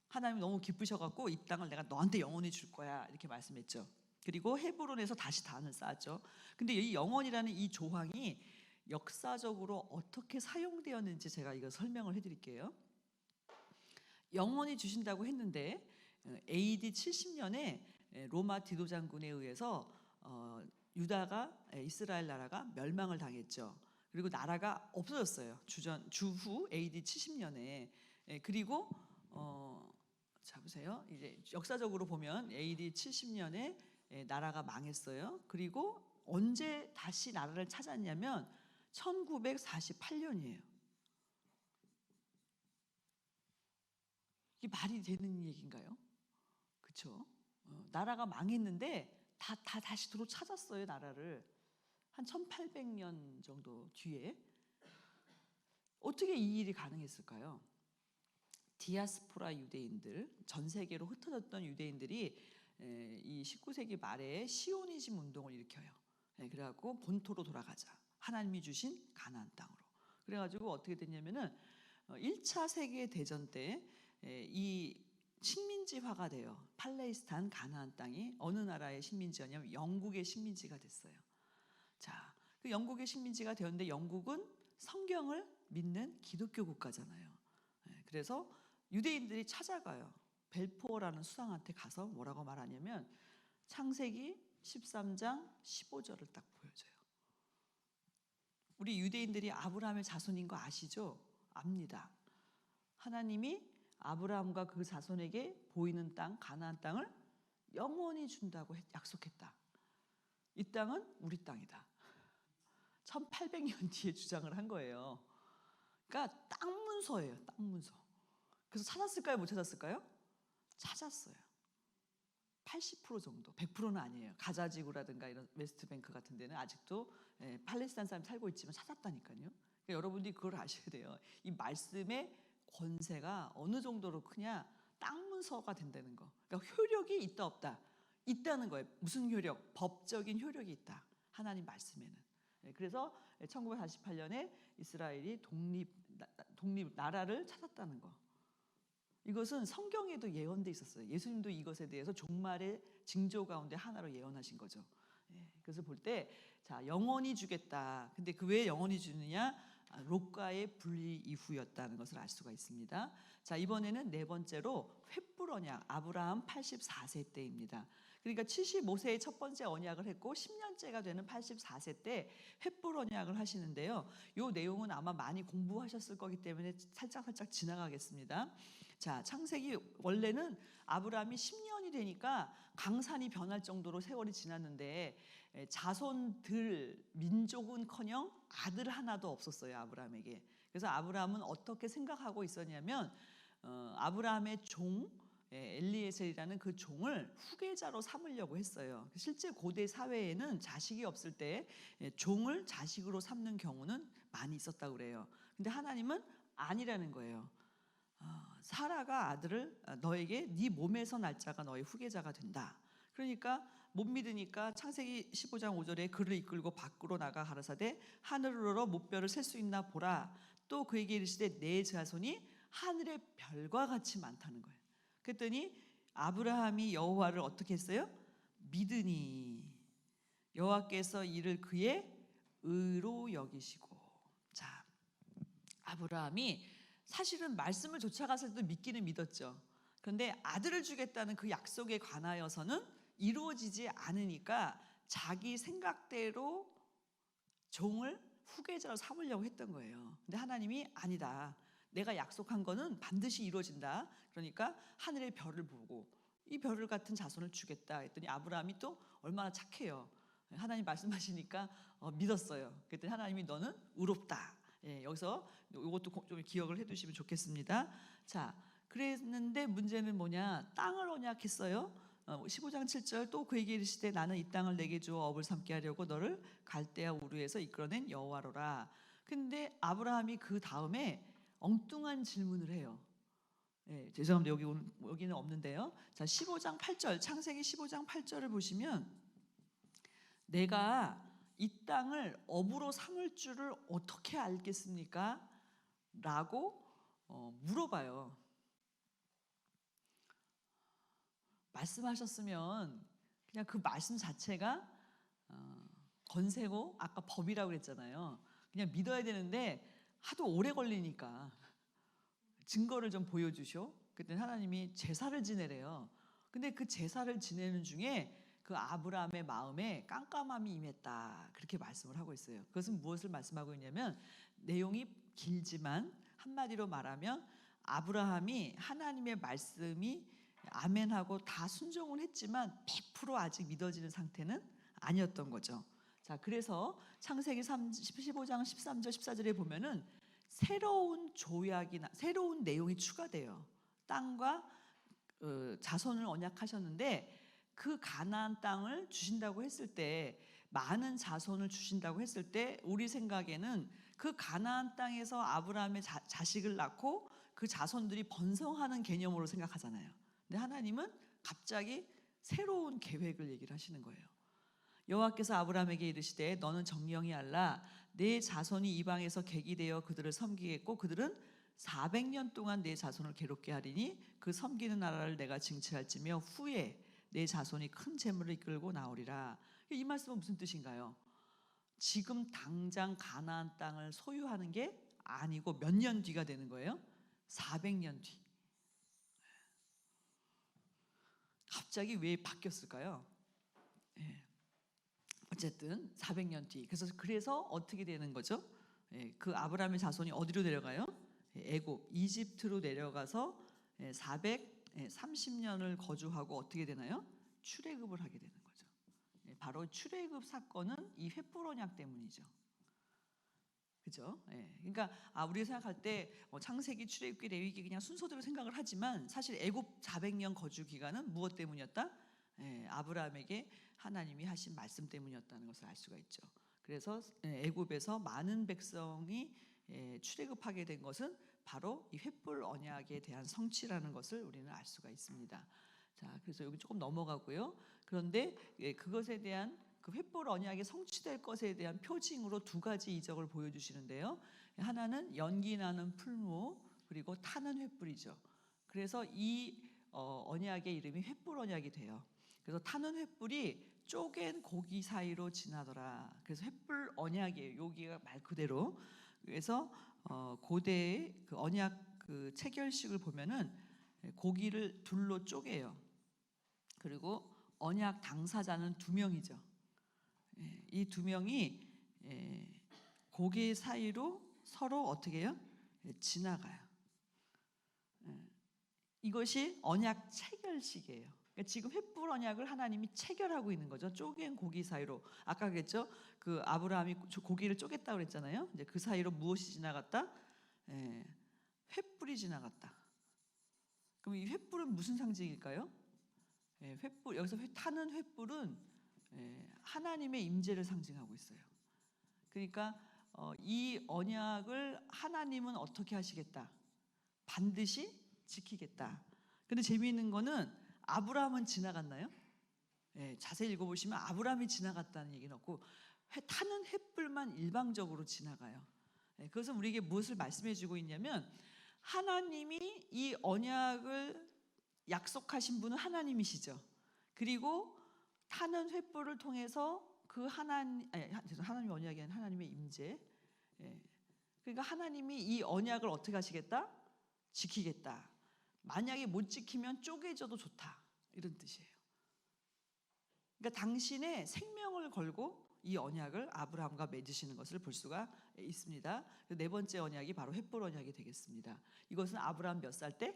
하나님이 너무 기쁘셔갖고 이 땅을 내가 너한테 영원히 줄 거야 이렇게 말씀했죠. 그리고 헤브론에서 다시 단을 쌓았죠. 근데 이 영원이라는 이 조항이 역사적으로 어떻게 사용되었는지 제가 이거 설명을 해드릴게요. 영원히 주신다고 했는데 AD 70년에 로마 디도 장군에 의해서 유다가 이스라엘 나라가 멸망을 당했죠. 그리고 나라가 없어졌어요. 주후 AD 70년에 그리고 자 보세요. 이제 역사적으로 보면 AD 70년에 나라가 망했어요. 그리고 언제 다시 나라를 찾았냐면 1948년이에요. 이게 말이 되는 얘기인가요? 그렇죠? 나라가 망했는데 다시 찾았어요. 나라를 한 1800년 정도 뒤에. 어떻게 이 일이 가능했을까요? 디아스포라 유대인들, 전 세계로 흩어졌던 유대인들이 이 19세기 말에 시오니즘 운동을 일으켜요. 그래갖고 본토로 돌아가자. 하나님이 주신 가나안 땅으로. 그래가지고 어떻게 됐냐면은 1차 세계 대전 때 이 식민지화가 돼요. 팔레스타인 가나안 땅이 어느 나라의 식민지였냐면 영국의 식민지가 됐어요. 자, 그 영국의 식민지가 되었는데 영국은 성경을 믿는 기독교 국가잖아요. 그래서 유대인들이 찾아가요. 벨포어라는 수상한테 가서 뭐라고 말하냐면 창세기 13장 15절을 딱 보여줘요. 우리 유대인들이 아브라함의 자손인 거 아시죠? 압니다. 하나님이 아브라함과 그 자손에게 보이는 땅, 가나안 땅을 영원히 준다고 약속했다. 이 땅은 우리 땅이다. 1800년 뒤에 주장을 한 거예요. 그러니까 땅 문서예요. 땅 문서. 그래서 찾았을까요? 못 찾았을까요? 찾았어요. 80% 정도, 100%는 아니에요. 가자지구라든가 이런 웨스트뱅크 같은 데는 아직도 팔레스타인 사람이 살고 있지만 찾았다니까요. 그러니까 여러분들이 그걸 아셔야 돼요. 이 말씀의 권세가 어느 정도로 크냐? 땅 문서가 된다는 거. 그러니까 효력이 있다 없다? 있다는 거예요. 무슨 효력? 법적인 효력이 있다. 하나님 말씀에는. 그래서 1948년에 이스라엘이 독립 나라를 찾았다는 거. 이것은 성경에도 예언돼 있었어요. 예수님도 이것에 대해서 종말의 징조 가운데 하나로 예언하신 거죠. 그래서 볼 때 자, 영원히 주겠다. 근데 그 왜 영원히 주느냐? 롯과의 분리 이후였다는 것을 알 수가 있습니다. 자, 이번에는 네 번째로 횃불 언약, 아브라함 84세 때입니다. 그러니까 75세에 첫 번째 언약을 했고 10년째가 되는 84세 때 횃불 언약을 하시는데요. 이 내용은 아마 많이 공부하셨을 거기 때문에 살짝 지나가겠습니다. 자, 창세기 원래는 아브라함이 10년이 되니까 강산이 변할 정도로 세월이 지났는데 자손들 민족은커녕 아들 하나도 없었어요. 아브라함에게. 그래서 아브라함은 어떻게 생각하고 있었냐면 아브라함의 종 엘리에셀이라는 그 종을 후계자로 삼으려고 했어요. 실제 고대 사회에는 자식이 없을 때 종을 자식으로 삼는 경우는 많이 있었다고 그래요. 근데 하나님은 아니라는 거예요. 사라가 아들을 너에게 네 몸에서 날 자가 너의 후계자가 된다. 그러니까 못 믿으니까 창세기 15장 5절에 그를 이끌고 밖으로 나가 가라사대 하늘을 못별을 셀 수 있나 보라. 또 그에게 이르시되 내 자손이 하늘의 별과 같이 많다는 거예요. 그랬더니 아브라함이 여호와를 어떻게 했어요? 믿으니 여호와께서 이를 그의 의로 여기시고. 자, 아브라함이 사실은 말씀을 쫓아갔을 때도 믿기는 믿었죠. 그런데 아들을 주겠다는 그 약속에 관하여서는 이루어지지 않으니까 자기 생각대로 종을 후계자로 삼으려고 했던 거예요. 근데 하나님이 아니다. 내가 약속한 거는 반드시 이루어진다. 그러니까 하늘의 별을 보고 이 별을 같은 자손을 주겠다 했더니 아브라함이 또 얼마나 착해요. 하나님 말씀하시니까 믿었어요. 그랬더니 하나님이 너는 의롭다. 여기서 이것도 좀 기억을 해두시면 좋겠습니다. 자, 그랬는데 문제는 뭐냐? 땅을 언약했어요. 15장 7절 또 그에게 이르시되 나는 이 땅을 내게 주어 업을 삼게 하려고 너를 갈대아 우르에서 이끌어낸 여호와로라. 근데 아브라함이 그 다음에 엉뚱한 질문을 해요. 죄송합니다. 여기는 없는데요. 자, 15장 8절 창세기 15장 8절을 보시면 내가 이 땅을 업으로 삼을 줄을 어떻게 알겠습니까? 라고 물어봐요. 말씀하셨으면 그냥 그 말씀 자체가 건세고 아까 법이라고 그랬잖아요. 그냥 믿어야 되는데 하도 오래 걸리니까 증거를 좀 보여주쇼. 그때 하나님이 제사를 지내래요. 근데 그 제사를 지내는 중에 그 아브라함의 마음에 깜깜함이 임했다. 그렇게 말씀을 하고 있어요. 그것은 무엇을 말씀하고 있냐면 내용이 길지만 한마디로 말하면 아브라함이 하나님의 말씀이 아멘하고 다 순종을 했지만 100% 아직 믿어지는 상태는 아니었던 거죠. 자, 그래서 창세기 15장 13절 14절에 보면은 새로운 조약이나 새로운 내용이 추가돼요. 땅과 자손을 언약하셨는데 그 가나안 땅을 주신다고 했을 때 많은 자손을 주신다고 했을 때 우리 생각에는 그 가나안 땅에서 아브라함의 자식을 낳고 그 자손들이 번성하는 개념으로 생각하잖아요. 근데 하나님은 갑자기 새로운 계획을 얘기를 하시는 거예요. 여호와께서 아브라함에게 이르시되 너는 정령이 알라 내 자손이 이방에서 객이 되어 그들을 섬기겠고 그들은 400년 동안 내 자손을 괴롭게 하리니 그 섬기는 나라를 내가 징칠할지며 후에 내 자손이 큰 재물을 이끌고 나오리라. 이 말씀은 무슨 뜻인가요? 지금 당장 가나안 땅을 소유하는 게 아니고 몇 년 뒤가 되는 거예요? 400년 뒤. 갑자기 왜 바뀌었을까요? 어쨌든 400년 뒤. 그래서 어떻게 되는 거죠? 그 아브라함의 자손이 어디로 내려가요? 애굽, 이집트로 내려가서 430년을 거주하고 어떻게 되나요? 출애굽을 하게 되는 거죠. 바로 출애굽 사건은 이 횃불 언약 때문이죠. 그죠? 그러니까 우리가 생각할 때 창세기, 출애굽기, 레위기 그냥 순서대로 생각을 하지만 사실 애굽 400년 거주 기간은 무엇 때문이었다? 아브라함에게 하나님이 하신 말씀 때문이었다는 것을 알 수가 있죠. 그래서 애굽에서 많은 백성이 출애굽하게 된 것은 바로 이 횃불 언약에 대한 성취라는 것을 우리는 알 수가 있습니다. 자, 그래서 여기 조금 넘어가고요. 그런데 그것에 대한 그 횃불 언약이 성취될 것에 대한 표징으로 두 가지 이적을 보여주시는데요. 하나는 연기 나는 풀무 그리고 타는 횃불이죠. 그래서 이 언약의 이름이 횃불 언약이 돼요. 그래서 타는 횃불이 쪼갠 고기 사이로 지나더라. 그래서 횃불 언약이에요. 여기가 말 그대로. 그래서 고대의 그 언약 그 체결식을 보면은 고기를 둘로 쪼개요. 그리고 언약 당사자는 2명이죠. 이 2명이 고기 사이로 서로 어떻게 해요? 지나가요. 이것이 언약 체결식이에요. 그러니까 지금 횃불 언약을 하나님이 체결하고 있는 거죠. 쪼갠 고기 사이로. 아까 그랬죠. 그 아브라함이 고기를 쪼갰다고 그랬잖아요. 이제 그 사이로 무엇이 지나갔다? 횃불이 지나갔다. 그럼 이 횃불은 무슨 상징일까요? 횃불 여기서 타는 횃불은 하나님의 임재를 상징하고 있어요. 그러니까 이 언약을 하나님은 어떻게 하시겠다? 반드시 지키겠다. 근데 재미있는 거는 아브라함은 지나갔나요? 자세히 읽어보시면 아브라함이 지나갔다는 얘기는 없고 타는 횃불만 일방적으로 지나가요. 그것은 우리에게 무엇을 말씀해주고 있냐면 하나님이 이 언약을 약속하신 분은 하나님이시죠. 그리고 타는 횃불을 통해서 그 하나님의 언약이 아니라 하나님의 임재. 그러니까 하나님이 이 언약을 어떻게 하시겠다? 지키겠다. 만약에 못 지키면 쪼개져도 좋다. 이런 뜻이에요. 그러니까 당신의 생명을 걸고 이 언약을 아브라함과 맺으시는 것을 볼 수가 있습니다. 네 번째 언약이 바로 횃불 언약이 되겠습니다. 이것은 아브라함 몇 살 때?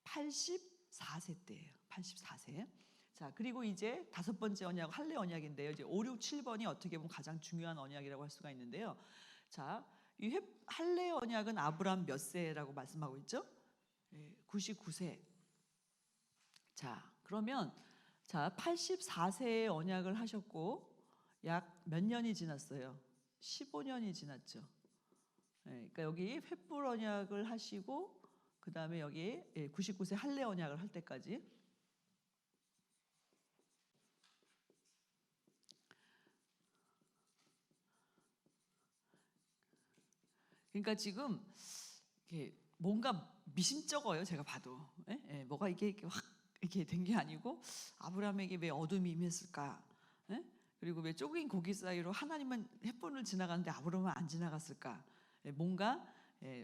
84세 때예요. 84세. 자, 그리고 이제 다섯 번째 언약, 할례 언약인데요. 이제 5, 6, 7번이 어떻게 보면 가장 중요한 언약이라고 할 수가 있는데요. 자, 이 할례 언약은 아브라함 몇 세라고 말씀하고 있죠? 99세. 자, 그러면 자, 84세에 언약을 하셨고 약 몇 년이 지났어요? 15년이 지났죠. 그러니까 여기 횃불 언약을 하시고 그 다음에 여기 99세 할례 언약을 할 때까지. 그러니까 지금 이렇게 뭔가 미심쩍어요. 제가 봐도 뭐가 이렇게 확 이렇게 된 게 아니고 아브라함에게 왜 어둠이 임했을까? 그리고 왜 쪼개인 고기 사이로 하나님은 햇본을 지나가는데 아브라함은 안 지나갔을까? 뭔가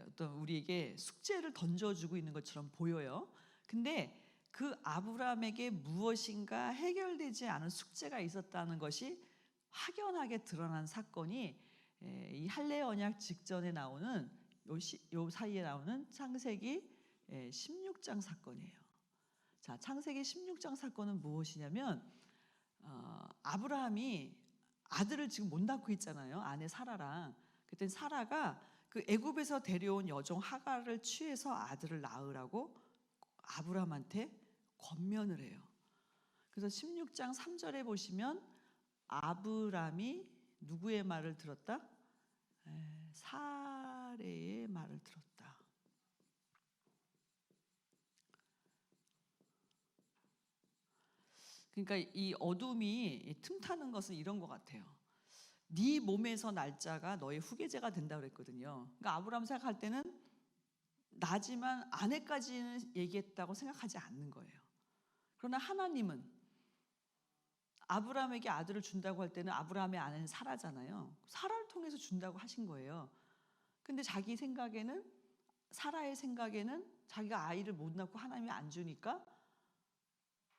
어떤 우리에게 숙제를 던져주고 있는 것처럼 보여요. 근데 그 아브라함에게 무엇인가 해결되지 않은 숙제가 있었다는 것이 확연하게 드러난 사건이 이 할례 언약 직전에 나오는 요 사이에 나오는 창세기 16장 사건이에요. 자, 창세기 16장 사건은 무엇이냐면 아브라함이 아들을 지금 못 낳고 있잖아요. 아내 사라랑. 그때 사라가 그 애굽에서 데려온 여종 하갈을 취해서 아들을 낳으라고 아브라함한테 권면을 해요. 그래서 16장 3절에 보시면 아브라함이 누구의 말을 들었다? 사레의 말을 들었다. 그러니까 이 어둠이 틈타는 것은 이런 것 같아요. 네 몸에서 날짜가 너의 후계자가 된다 그랬거든요. 그러니까 아브라함 생각할 때는 나지만 아내까지는 얘기했다고 생각하지 않는 거예요. 그러나 하나님은 아브라함에게 아들을 준다고 할 때는 아브라함의 아내는 사라잖아요. 사라를 통해서 준다고 하신 거예요. 근데 자기 생각에는, 사라의 생각에는 자기가 아이를 못 낳고 하나님이 안 주니까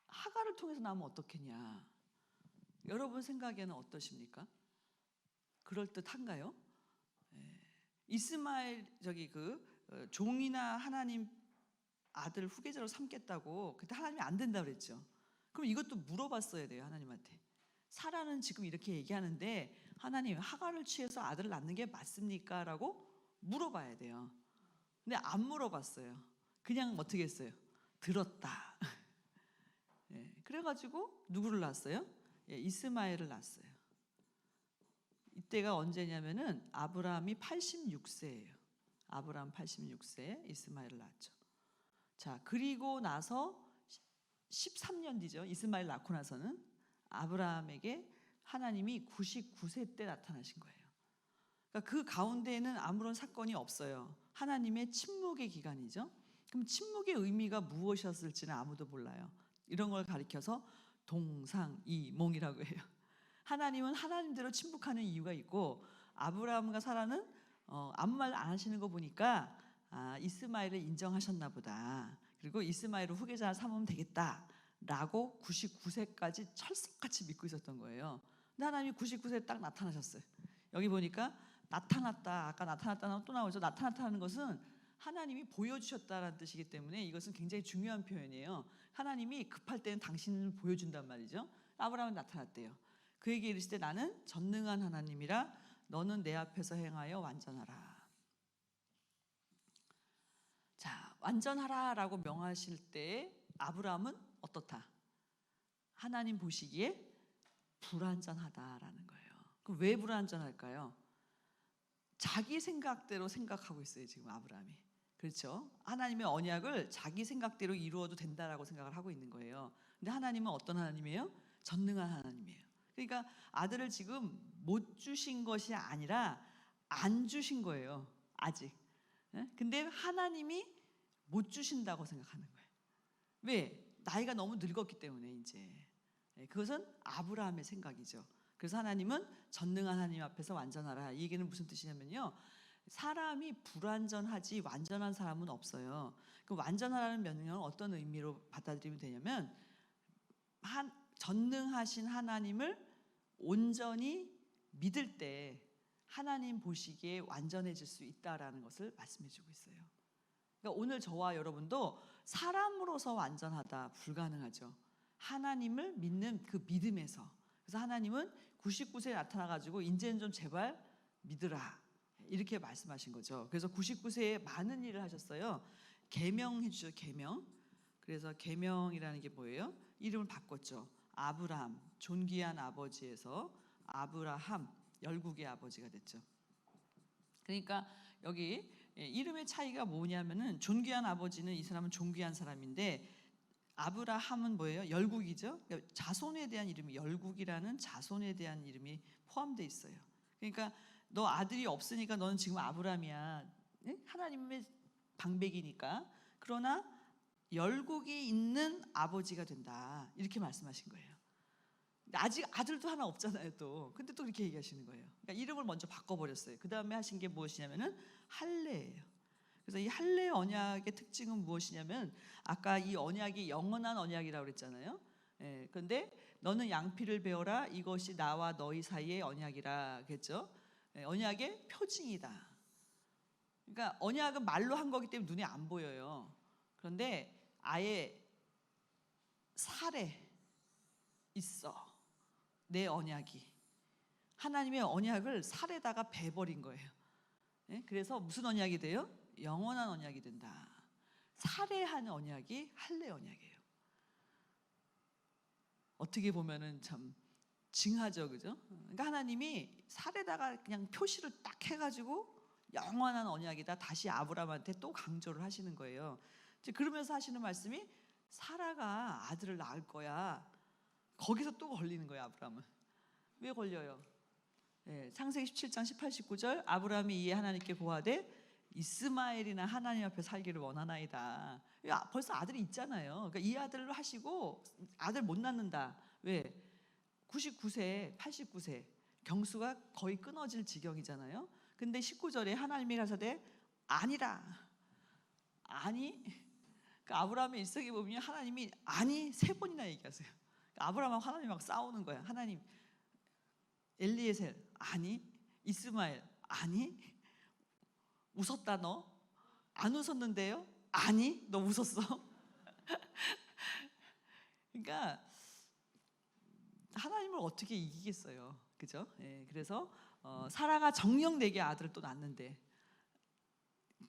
하갈을 통해서 나오면 어떻겠냐. 여러분 생각에는 어떠십니까? 그럴듯한가요? 이스마엘 종이나 하나님 아들 후계자로 삼겠다고 그때 하나님이 안 된다 그랬죠. 그럼 이것도 물어봤어야 돼요. 하나님한테. 사라는 지금 이렇게 얘기하는데 하나님 하갈을 취해서 아들을 낳는 게 맞습니까? 라고 물어봐야 돼요. 근데 안 물어봤어요. 그냥 어떻게 했어요? 들었다. 그래가지고 누구를 낳았어요? 이스마엘을 낳았어요. 이때가 언제냐면은 아브라함이 86세예요. 아브라함 86세 이스마엘을 낳았죠. 자, 그리고 나서 13년 뒤죠. 이스마엘 낳고 나서는 아브라함에게 하나님이 99세 때 나타나신 거예요. 그러니까 그 가운데에는 아무런 사건이 없어요. 하나님의 침묵의 기간이죠. 그럼 침묵의 의미가 무엇이었을지는 아무도 몰라요. 이런 걸 가리켜서 동상이몽이라고 해요. 하나님은 하나님대로 침묵하는 이유가 있고 아브라함과 사라는 아무 말 안 하시는 거 보니까 이스마엘을 인정하셨나 보다. 그리고 이스마엘을 후계자 삼으면 되겠다라고 99세까지 철석같이 믿고 있었던 거예요. 근데 하나님이 99세 딱 나타나셨어요. 여기 보니까 나타났다. 아까 나타났다는 또 나오죠. 나타났다는 것은 하나님이 보여주셨다라는 뜻이기 때문에 이것은 굉장히 중요한 표현이에요. 하나님이 급할 때는 당신을 보여준단 말이죠. 아브라함은 나타났대요. 그에게 이르시되 나는 전능한 하나님이라 너는 내 앞에서 행하여 완전하라. 자, 완전하라라고 명하실 때 아브라함은 어떻다? 하나님 보시기에 불완전하다라는 거예요. 그럼 왜 불완전할까요? 자기 생각대로 생각하고 있어요. 지금 아브라함이. 그렇죠? 하나님의 언약을 자기 생각대로 이루어도 된다라고 생각을 하고 있는 거예요. 근데 하나님은 어떤 하나님이에요? 전능한 하나님이에요. 그러니까 아들을 지금 못 주신 것이 아니라 안 주신 거예요. 아직. 근데 하나님이 못 주신다고 생각하는 거예요. 왜? 나이가 너무 늙었기 때문에 이제. 그것은 아브라함의 생각이죠. 그래서 하나님은 전능한 하나님 앞에서 완전하라. 이 얘기는 무슨 뜻이냐면요. 사람이 불완전하지 완전한 사람은 없어요. 그 완전하라는 명령은 어떤 의미로 받아들이면 되냐면 전능하신 하나님을 온전히 믿을 때 하나님 보시기에 완전해질 수 있다라는 것을 말씀해 주고 있어요. 그러니까 오늘 저와 여러분도 사람으로서 완전하다 불가능하죠. 하나님을 믿는 그 믿음에서. 그래서 하나님은 99세에 나타나가지고 이제는 좀 제발 믿으라 이렇게 말씀하신 거죠. 그래서 99세에 많은 일을 하셨어요. 계명해 주죠. 계명. 그래서 계명이라는 게 뭐예요? 이름을 바꿨죠. 아브라함, 존귀한 아버지에서 아브라함, 열국의 아버지가 됐죠. 그러니까 여기 이름의 차이가 뭐냐면은 존귀한 아버지는 이 사람은 존귀한 사람인데 아브라함은 뭐예요? 열국이죠. 자손에 대한 이름이 열국이라는 자손에 대한 이름이 포함되어 있어요. 그러니까 너 아들이 없으니까 너는 지금 아브라함이야. 네? 하나님의 방백이니까. 그러나 열국이 있는 아버지가 된다. 이렇게 말씀하신 거예요. 아직 아들도 하나 없잖아요 또. 근데 또 이렇게 얘기하시는 거예요. 그러니까 이름을 먼저 바꿔버렸어요. 그 다음에 하신 게 무엇이냐면은 할례예요. 그래서 이 할례 언약의 특징은 무엇이냐면 아까 이 언약이 영원한 언약이라고 그랬잖아요. 예, 그런데 너는 양피를 베어라 이것이 나와 너희 사이의 언약이라 그랬죠. 예, 언약의 표징이다. 그러니까 언약은 말로 한 거기 때문에 눈에 안 보여요. 그런데 아예 살에 있어. 내 언약이. 하나님의 언약을 살에다가 베버린 거예요. 예? 그래서 무슨 언약이 돼요? 영원한 언약이 된다. 살해한 언약이 할례 언약이에요. 어떻게 보면은 참 징하죠, 그죠? 그러니까 하나님이 살에다가 그냥 표시를 딱 해가지고 영원한 언약이다. 다시 아브라함한테 또 강조를 하시는 거예요. 그러면서 하시는 말씀이 사라가 아들을 낳을 거야. 거기서 또 걸리는 거예요, 아브라함은. 왜 걸려요? 예, 창세기 17장 18, 19절 아브라함이 이에 하나님께 고하되 이스마엘이나 하나님 앞에 살기를 원하나이다. 벌써 아들이 있잖아요. 그러니까 이 아들로 하시고 아들 못 낳는다. 왜? 99세, 89세 경수가 거의 끊어질 지경이잖아요. 근데 19절에 하나님이 가사대 아니라 아니. 그러니까 아브라함의 일생에 보면 하나님이 아니 3번이나 얘기하세요. 그러니까 아브라함하고 하나님 막 싸우는 거야. 하나님 엘리에셀 아니, 이스마엘 아니, 웃었다 너? 안 웃었는데요? 아니, 너 웃었어? 그러니까 하나님을 어떻게 이기겠어요, 그죠? 예, 그래서 사라가 정녕 내게 아들을 또 낳는데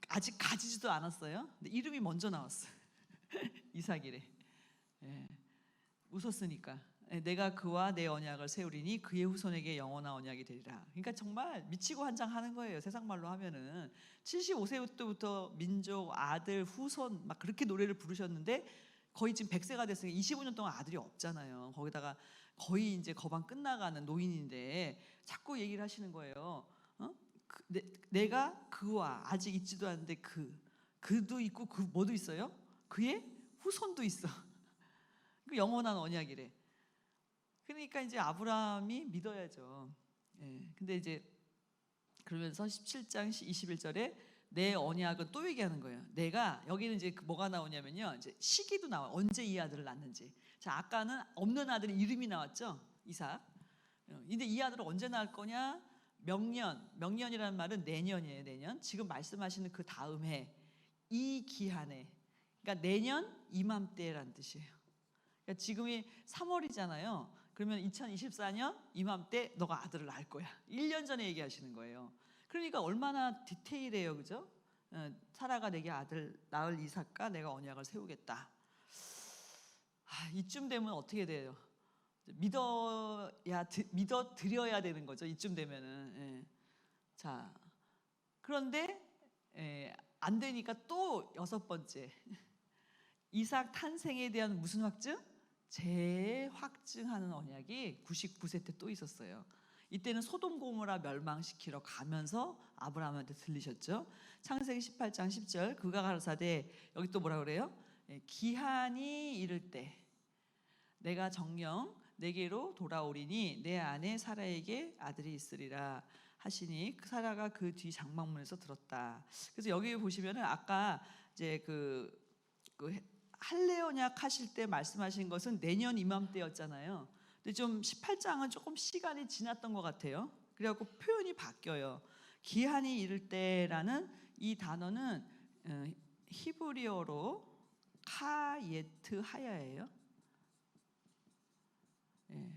아직 가지지도 않았어요. 근데 이름이 먼저 나왔어요. 이삭이래. 예, 웃었으니까. 내가 그와 내 언약을 세우리니 그의 후손에게 영원한 언약이 되리라. 그러니까 정말 미치고 환장하는 거예요. 세상 말로 하면은 75세 때부터 민족, 아들, 후손 막 그렇게 노래를 부르셨는데 거의 지금 100세가 됐으니까 25년 동안 아들이 없잖아요. 거기다가 거의 이제 거반 끝나가는 노인인데 자꾸 얘기를 하시는 거예요. 내가 그와 아직 있지도 않은데 그도 있고 그 뭐도 있어요? 그의 후손도 있어. 그 영원한 언약이래. 그러니까 이제 아브라함이 믿어야죠. 예. 근데 이제 그러면서 17장 21절에 내 언약은 또 얘기하는 거예요. 내가 여기는 이제 뭐가 나오냐면요. 이제 시기도 나와. 언제 이 아들을 낳는지. 자, 아까는 없는 아들의 이름이 나왔죠. 이삭. 근데 이 아들을 언제 낳을 거냐? 명년이라는 말은 내년이에요. 내년. 지금 말씀하시는 그 다음 해. 이 기한에. 그러니까 내년 이맘때라는 뜻이에요. 그러니까 지금이 3월이잖아요. 그러면 2024년 이맘때 너가 아들을 낳을 거야. 1년 전에 얘기하시는 거예요. 그러니까 얼마나 디테일해요, 그죠? 사라가 내게 아들 낳을 이삭과 내가 언약을 세우겠다. 이쯤 되면 어떻게 돼요? 믿어 드려야 되는 거죠. 이쯤 되면은. 예. 자, 그런데 안 되니까 또 6번째 이삭 탄생에 대한 무슨 확증? 재확증하는 언약이 99세 때 또 있었어요. 이때는 소돔 고모라 멸망시키러 가면서 아브라함한테 들리셨죠. 창세기 18장 10절 그가 가라사대 여기 또 뭐라 그래요? 기한이 이를 때 내가 정녕 내게로 돌아오리니 내 아내 사라에게 아들이 있으리라 하시니 사라가 그 뒤 장막문에서 들었다. 그래서 여기 보시면은 아까 이제 그 할례 언약 하실 때 말씀하신 것은 내년 이맘때였잖아요. 근데 좀 18장은 조금 시간이 지났던 것 같아요. 그래갖고 표현이 바뀌어요. 기한이 이를 때라는 이 단어는 히브리어로 카예트 하야예요. 예.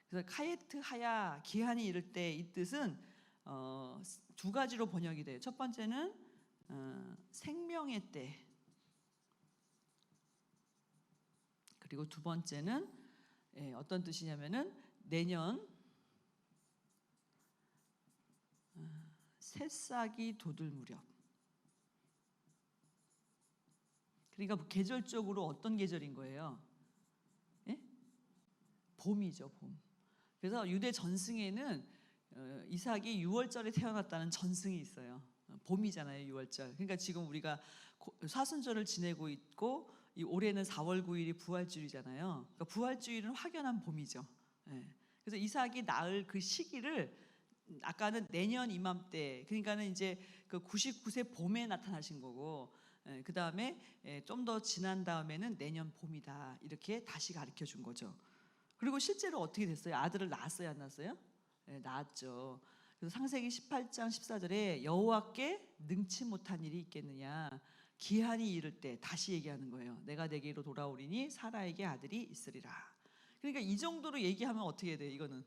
그래서 카예트 하야 기한이 이를 때 이 뜻은 두 가지로 번역이 돼요. 첫 번째는 생명의 때, 그리고 두 번째는 어떤 뜻이냐면은 내년 새싹이 돋을 무렵. 그러니까 계절적으로 어떤 계절인 거예요? 예? 봄이죠, 봄. 그래서 유대 전승에는 이삭이 6월절에 태어났다는 전승이 있어요. 봄이잖아요, 6월절. 그러니까 지금 우리가 사순절을 지내고 있고 이 올해는 4월 9일이 부활주일이잖아요. 그러니까 부활주일은 확연한 봄이죠. 예. 그래서 이삭이 낳을 그 시기를 아까는 내년 이맘때, 그러니까는 이제 그 99세 봄에 나타나신 거고, 그 다음에 좀 더 지난 다음에는 내년 봄이다, 이렇게 다시 가르쳐 준 거죠. 그리고 실제로 어떻게 됐어요? 아들을 낳았어요, 안 낳았어요? 낳았죠. 그래서 창세기 18장 14절에 여호와께 능치 못한 일이 있겠느냐, 기한이 이를 때 다시 얘기하는 거예요. 내가 내게로 돌아오리니 사라에게 아들이 있으리라. 그러니까 이 정도로 얘기하면 어떻게 돼요? 이거는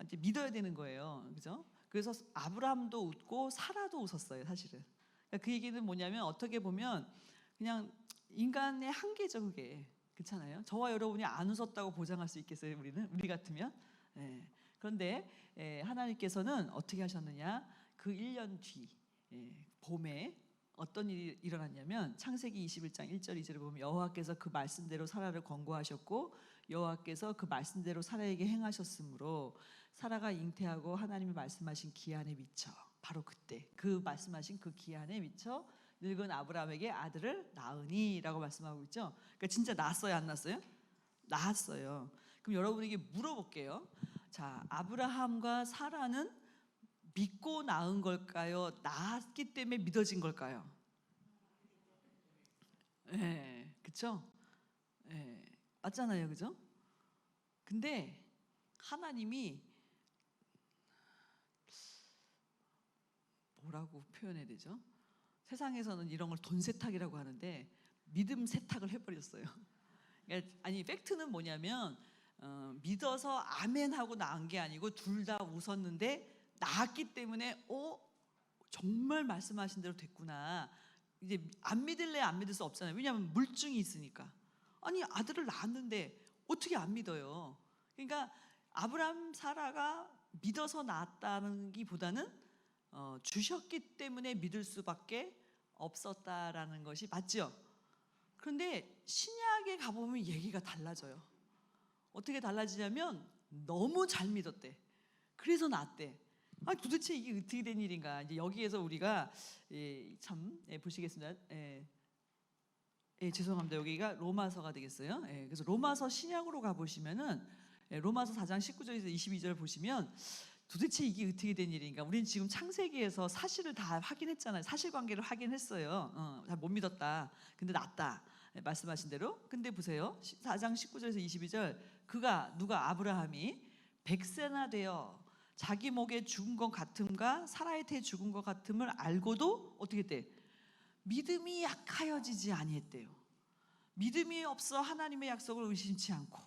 이제 믿어야 되는 거예요, 그죠? 그래서 아브라함도 웃고 사라도 웃었어요, 사실은. 그러니까 그 얘기는 뭐냐면 어떻게 보면 그냥 인간의 한계죠, 그게. 그렇잖아요. 저와 여러분이 안 웃었다고 보장할 수 있겠어요, 우리 같으면? 예. 그런데 하나님께서는 어떻게 하셨느냐? 그 1년 뒤 봄에 어떤 일이 일어났냐면 창세기 21장 1절 2절을 보면 여호와께서 그 말씀대로 사라를 권고하셨고 여호와께서 그 말씀대로 사라에게 행하셨으므로 사라가 잉태하고 하나님이 말씀하신 기한에 미쳐, 바로 그때 그 말씀하신 그 기한에 미쳐 늙은 아브라함에게 아들을 낳으니라고 말씀하고 있죠. 그러니까 진짜 낳았어요, 안 낳았어요? 낳았어요. 그럼 여러분에게 물어볼게요. 자, 아브라함과 사라는 믿고 낳은 걸까요? 낳았기 때문에 믿어진 걸까요? 예, 그렇죠? 예, 맞잖아요, 그죠? 근데 하나님이 뭐라고 표현해야 되죠? 세상에서는 이런 걸 돈 세탁이라고 하는데 믿음 세탁을 해버렸어요. 그러니까 아니, 팩트는 뭐냐면 믿어서 아멘 하고 낳은 게 아니고 둘 다 웃었는데 낳았기 때문에 정말 말씀하신 대로 됐구나. 이제 안 믿을래 안 믿을 수 없잖아요. 왜냐하면 물증이 있으니까. 아니, 아들을 낳았는데 어떻게 안 믿어요? 그러니까 아브라함 사라가 믿어서 낳았다는 기보다는 주셨기 때문에 믿을 수밖에 없었다라는 것이 맞죠? 그런데 신약에 가보면 얘기가 달라져요. 어떻게 달라지냐면 너무 잘 믿었대. 그래서 낳았대. 도대체 이게 어떻게 된 일인가? 이제 여기에서 우리가 보시겠습니다. 죄송합니다. 여기가 로마서가 되겠어요. 그래서 로마서 신약으로 가보시면은 로마서 4장 19절에서 22절 보시면 도대체 이게 어떻게 된 일인가? 우리는 지금 창세기에서 사실을 다 확인했잖아요. 사실관계를 확인했어요. 다 못 믿었다. 근데 낫다. 말씀하신 대로. 근데 보세요. 4장 19절에서 22절. 누가 아브라함이 100세나 되어 자기 목에 죽은 것 같음과 사라의 태에 죽은 것 같음을 알고도 어떻게 했대? 믿음이 약하여지지 아니했대요. 믿음이 없어 하나님의 약속을 의심치 않고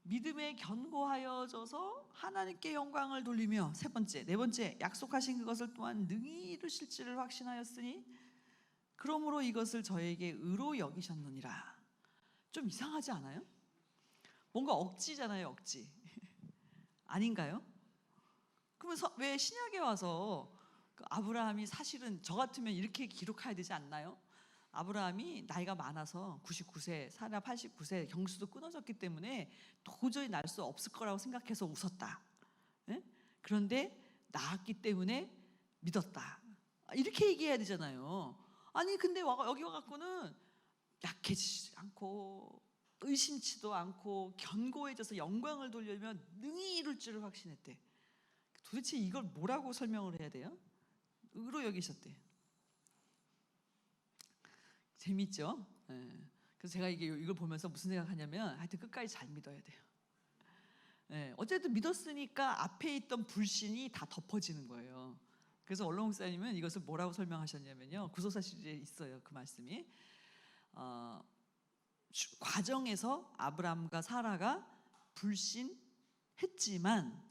믿음에 견고하여져서 하나님께 영광을 돌리며 네 번째 약속하신 그것을 또한 능히 이루실 줄을 확신하였으니 그러므로 이것을 저에게 의로 여기셨느니라. 좀 이상하지 않아요? 뭔가 억지잖아요, 억지. 아닌가요? 그러면 왜 신약에 와서 아브라함이 사실은 저 같으면 이렇게 기록해야 되지 않나요? 아브라함이 나이가 많아서 99세, 사라 89세, 경수도 끊어졌기 때문에 도저히 날 수 없을 거라고 생각해서 웃었다. 네? 그런데 낳았기 때문에 믿었다. 이렇게 얘기해야 되잖아요. 아니, 근데 여기 와갖고는 약해지지 않고 의심치도 않고 견고해져서 영광을 돌리면 능히 이룰 줄을 확신했대. 도대체 이걸 뭐라고 설명을 해야 돼요? 의로 여기셨대. 재밌죠? 그래서 제가 이걸 보면서 무슨 생각하냐면 하여튼 끝까지 잘 믿어야 돼요. 어쨌든 믿었으니까 앞에 있던 불신이 다 덮어지는 거예요. 그래서 원로 목사님은 이것을 뭐라고 설명하셨냐면요. 구속사실에 있어요, 그 말씀이. 과정에서 아브람과 사라가 불신했지만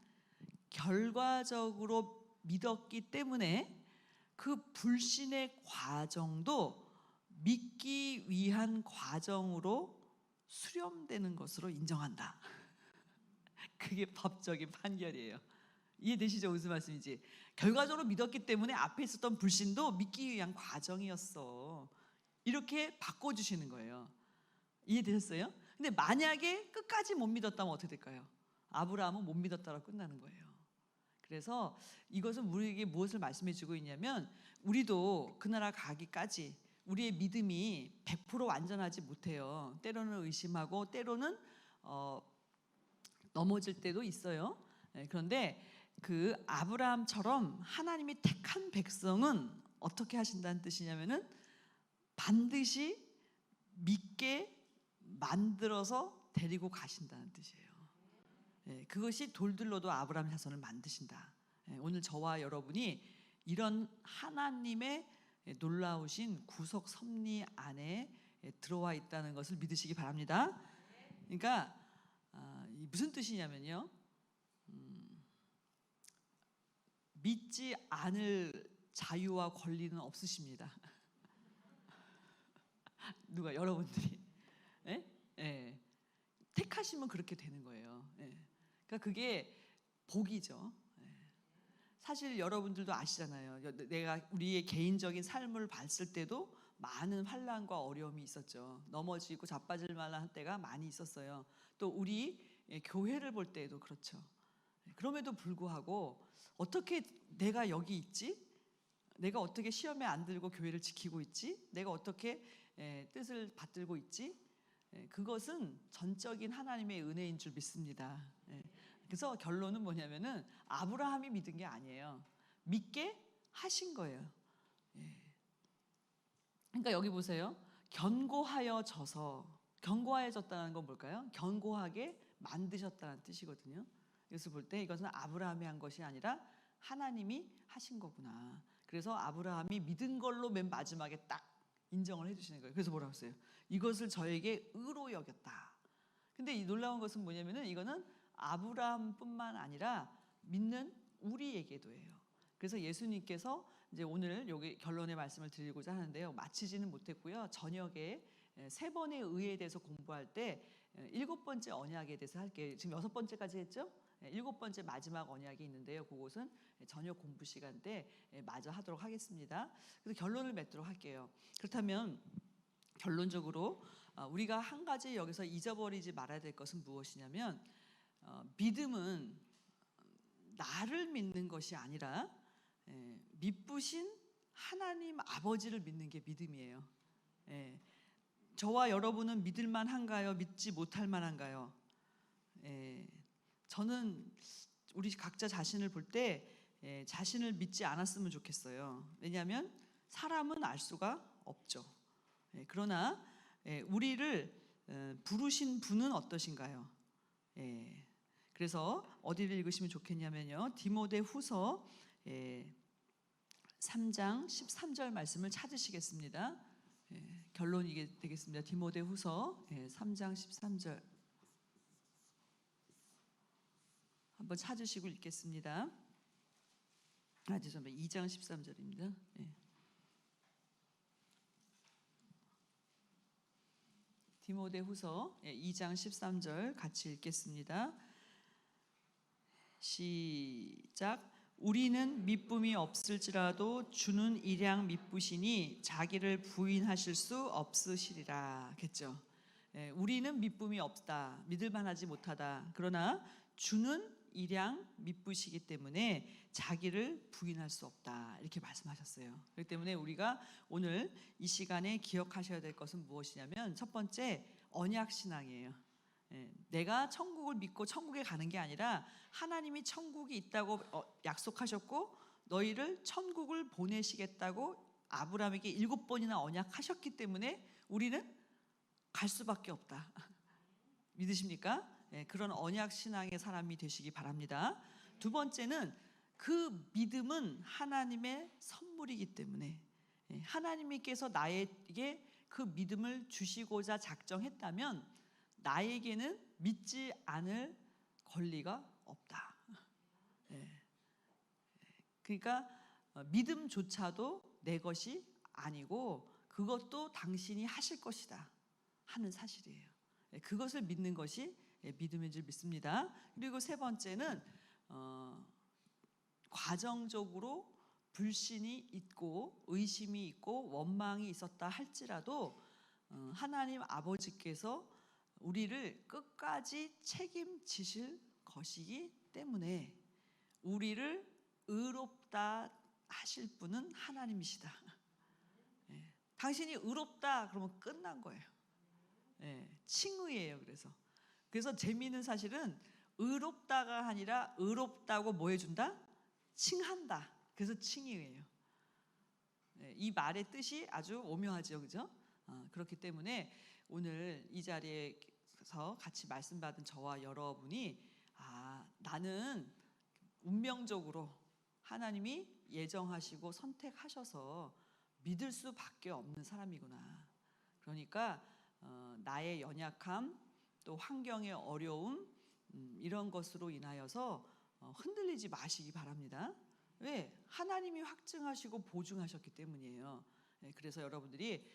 결과적으로 믿었기 때문에 그 불신의 과정도 믿기 위한 과정으로 수렴되는 것으로 인정한다. 그게 법적인 판결이에요. 이해되시죠? 무슨 말씀인지. 결과적으로 믿었기 때문에 앞에 있었던 불신도 믿기 위한 과정이었어. 이렇게 바꿔주시는 거예요. 이해되셨어요? 근데 만약에 끝까지 못 믿었다면 어떻게 될까요? 아브라함은 못 믿었다고 끝나는 거예요. 그래서 이것은 우리에게 무엇을 말씀해 주고 있냐면 우리도 그 나라 가기까지 우리의 믿음이 100% 완전하지 못해요. 때로는 의심하고 때로는 넘어질 때도 있어요. 그런데 그 아브라함처럼 하나님이 택한 백성은 어떻게 하신다는 뜻이냐면은 반드시 믿게 만들어서 데리고 가신다는 뜻이에요. 그것이 돌들로도 아브라함 자손을 만드신다. 오늘 저와 여러분이 이런 하나님의 놀라우신 구속 섭리 안에 들어와 있다는 것을 믿으시기 바랍니다. 그러니까 무슨 뜻이냐면요, 믿지 않을 자유와 권리는 없으십니다. 누가? 여러분들이. 택하시면 그렇게 되는 거예요. 그러니까 그게 복이죠. 사실 여러분들도 아시잖아요. 내가 우리의 개인적인 삶을 봤을 때도 많은 환난과 어려움이 있었죠. 넘어지고 자빠질 만한 때가 많이 있었어요. 또 우리 교회를 볼 때에도 그렇죠. 그럼에도 불구하고 어떻게 내가 여기 있지? 내가 어떻게 시험에 안 들고 교회를 지키고 있지? 내가 어떻게 뜻을 받들고 있지? 그것은 전적인 하나님의 은혜인 줄 믿습니다. 그래서 결론은 뭐냐면은 아브라함이 믿은 게 아니에요. 믿게 하신 거예요. 그러니까 여기 보세요. 견고하여졌다는 건 뭘까요? 견고하게 만드셨다는 뜻이거든요. 그래서 볼 때 이것은 아브라함이 한 것이 아니라 하나님이 하신 거구나. 그래서 아브라함이 믿은 걸로 맨 마지막에 딱 인정을 해주시는 거예요. 그래서 뭐라고 했어요? 이것을 저에게 의로 여겼다. 근데 이 놀라운 것은 뭐냐면은 이거는 아브라함뿐만 아니라 믿는 우리에게도예요. 그래서 예수님께서 이제 오늘 여기 결론의 말씀을 드리고자 하는데요. 마치지는 못했고요. 저녁에 3번의 의에 대해서 공부할 때 7번째 언약에 대해서 할게요. 지금 6번째까지 했죠? 7번째 마지막 언약이 있는데요. 그것은 저녁 공부 시간 때 마저 하도록 하겠습니다. 그래서 결론을 맺도록 할게요. 그렇다면 결론적으로 우리가 한 가지 여기서 잊어버리지 말아야 될 것은 무엇이냐면 믿음은 나를 믿는 것이 아니라 믿으신 하나님 아버지를 믿는 게 믿음이에요. 저와 여러분은 믿을 만한가요? 믿지 못할 만한가요? 저는 우리 각자 자신을 볼 때 자신을 믿지 않았으면 좋겠어요. 왜냐하면 사람은 알 수가 없죠. 그러나 우리를 부르신 분은 어떠신가요? 그래서 어디를 읽으시면 좋겠냐면요, 디모데후서 3장 13절 말씀을 찾으시겠습니다. 결론이 이게 되겠습니다. 디모데후서 3장 13절 한번 찾으시고 읽겠습니다. 죄송합니다. 2장 13절입니다. 디모데후서 2장 13절 같이 읽겠습니다. 시작. 우리는 미쁨이 없을지라도 주는 일양 미쁘시니 자기를 부인하실 수 없으시리라. 겠죠. 우리는 미쁨이 없다, 믿을 만하지 못하다. 그러나 주는 일양 미쁘시기 때문에 자기를 부인할 수 없다, 이렇게 말씀하셨어요. 그렇기 때문에 우리가 오늘 이 시간에 기억하셔야 될 것은 무엇이냐면 첫 번째, 언약신앙이에요. 내가 천국을 믿고 천국에 가는 게 아니라 하나님이 천국이 있다고 약속하셨고 너희를 천국을 보내시겠다고 아브라함에게 7번이나 언약하셨기 때문에 우리는 갈 수밖에 없다. 믿으십니까? 그런 언약신앙의 사람이 되시기 바랍니다. 두 번째는 그 믿음은 하나님의 선물이기 때문에 하나님께서 나에게 그 믿음을 주시고자 작정했다면 나에게는 믿지 않을 권리가 없다. 예. 그러니까 믿음조차도 내 것이 아니고 그것도 당신이 하실 것이다 하는 사실이에요. 그것을 믿는 것이 믿음인 줄 믿습니다. 그리고 세 번째는 과정적으로 불신이 있고 의심이 있고 원망이 있었다 할지라도 하나님 아버지께서 우리를 끝까지 책임지실 것이기 때문에 우리를 의롭다 하실 분은 하나님이시다. 당신이 의롭다 그러면 끝난 거예요. 칭의예요. 그래서 재미있는 사실은 의롭다가 아니라 의롭다고 뭐 해준다? 칭한다. 그래서 칭의예요. 이 말의 뜻이 아주 오묘하죠, 그죠? 그렇기 때문에 오늘 이 자리에서 같이 말씀 받은 저와 여러분이 나는 운명적으로 하나님이 예정하시고 선택하셔서 믿을 수밖에 없는 사람이구나. 그러니까 나의 연약함 또 환경의 어려움 이런 것으로 인하여서 흔들리지 마시기 바랍니다. 왜? 하나님이 확증하시고 보증하셨기 때문이에요. 그래서 여러분들이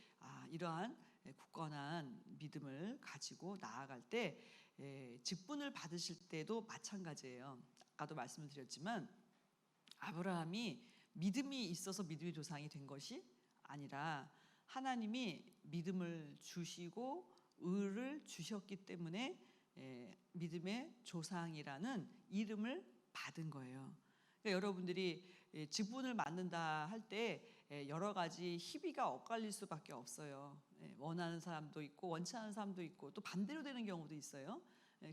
이러한 굳건한 믿음을 가지고 나아갈 때 직분을 받으실 때도 마찬가지예요. 아까도 말씀을 드렸지만 아브라함이 믿음이 있어서 믿음의 조상이 된 것이 아니라 하나님이 믿음을 주시고 의를 주셨기 때문에 믿음의 조상이라는 이름을 받은 거예요. 그러니까 여러분들이 직분을 맡는다 할 때 여러 가지 희비가 엇갈릴 수밖에 없어요. 원하는 사람도 있고 원치 않은 사람도 있고 또 반대로 되는 경우도 있어요.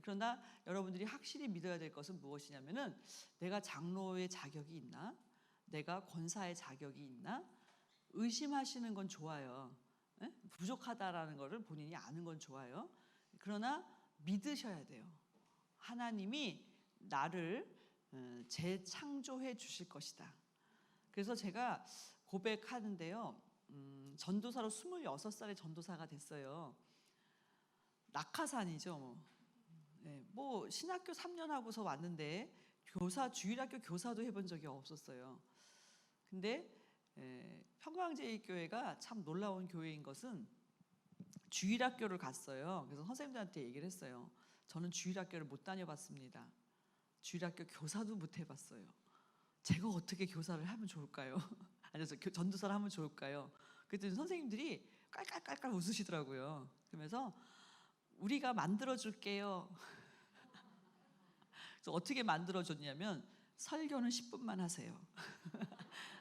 그러나 여러분들이 확실히 믿어야 될 것은 무엇이냐면은 내가 장로의 자격이 있나? 내가 권사의 자격이 있나? 의심하시는 건 좋아요. 부족하다라는 것을 본인이 아는 건 좋아요. 그러나 믿으셔야 돼요. 하나님이 나를 재창조해 주실 것이다. 그래서 제가 고백하는데요. 전도사로 26살에 전도사가 됐어요. 낙하산이죠. 뭐 신학교 3년 하고서 왔는데 주일학교 교사도 해본 적이 없었어요. 근데 평강제일교회가 참 놀라운 교회인 것은 주일학교를 갔어요. 그래서 선생님들한테 얘기를 했어요. 저는 주일학교를 못 다녀봤습니다. 주일학교 교사도 못 해봤어요. 제가 어떻게 교사를 하면 좋을까요? 아니서 전도사를 하면 좋을까요? 그랬더니 선생님들이 깔깔깔깔 웃으시더라고요. 그러면서 우리가 만들어줄게요. 그래서 어떻게 만들어줬냐면 설교는 10분만 하세요.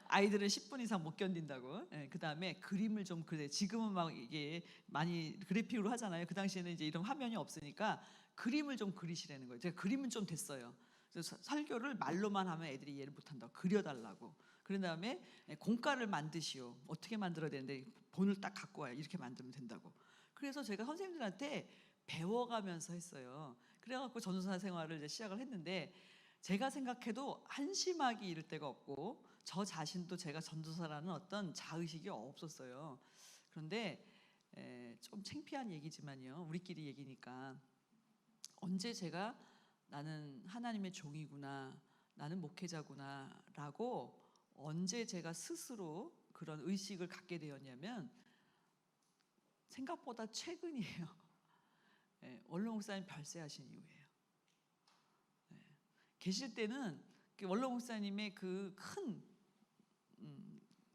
아이들은 10분 이상 못 견딘다고. 그 다음에 그림을 좀 그래. 지금은 막 이게 많이 그래픽으로 하잖아요. 그 당시에는 이제 이런 화면이 없으니까 그림을 좀 그리시라는 거예요. 제가 그림은 좀 됐어요. 그래서 설교를 말로만 하면 애들이 이해를 못한다고 그려달라고. 그런 다음에 공과를 만드시오. 어떻게 만들어야 되는데 본을 딱 갖고 와요. 이렇게 만들면 된다고. 그래서 제가 선생님들한테 배워가면서 했어요. 그래갖고 전도사 생활을 이제 시작을 했는데 제가 생각해도 한심하기 이를 데가 없고 저 자신도 제가 전도사라는 어떤 자의식이 없었어요. 그런데 좀 창피한 얘기지만요. 우리끼리 얘기니까 언제 제가 나는 하나님의 종이구나, 나는 목회자구나 라고 언제 제가 스스로 그런 의식을 갖게 되었냐면 생각보다 최근이에요. 원로 목사님 별세하신 이후에요. 계실 때는 원로 목사님의 그 큰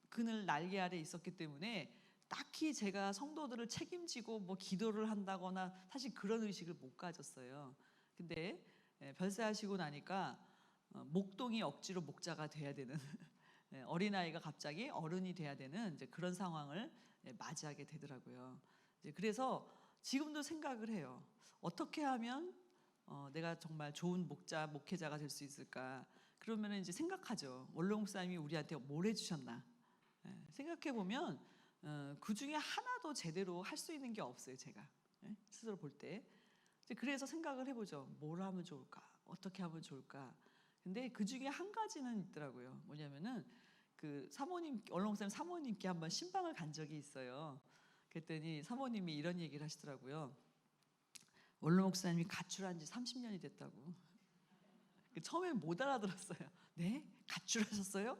그늘 날개 아래 있었기 때문에 딱히 제가 성도들을 책임지고 뭐 기도를 한다거나 사실 그런 의식을 못 가졌어요. 근데 별세하시고 나니까 목동이 억지로 목자가 돼야 되는 어린아이가 갑자기 어른이 돼야 되는 이제 그런 상황을 맞이하게 되더라고요. 그래서 지금도 생각을 해요. 어떻게 하면 내가 정말 좋은 목회자가 될 수 있을까? 그러면 이제 생각하죠. 원로 목사님이 우리한테 뭘 해주셨나? 생각해 보면 그 중에 하나도 제대로 할 수 있는 게 없어요. 제가 스스로 볼 때. 그래서 생각을 해보죠. 뭘 하면 좋을까? 어떻게 하면 좋을까? 근데 그 중에 한 가지는 있더라고요. 뭐냐면은 그 사모님, 원로 목사님 사모님께 한번 신방을 간 적이 있어요. 그랬더니 사모님이 이런 얘기를 하시더라고요. 원로 목사님이 가출한 지 30년이 됐다고. 처음에 못 알아들었어요. 네? 가출하셨어요?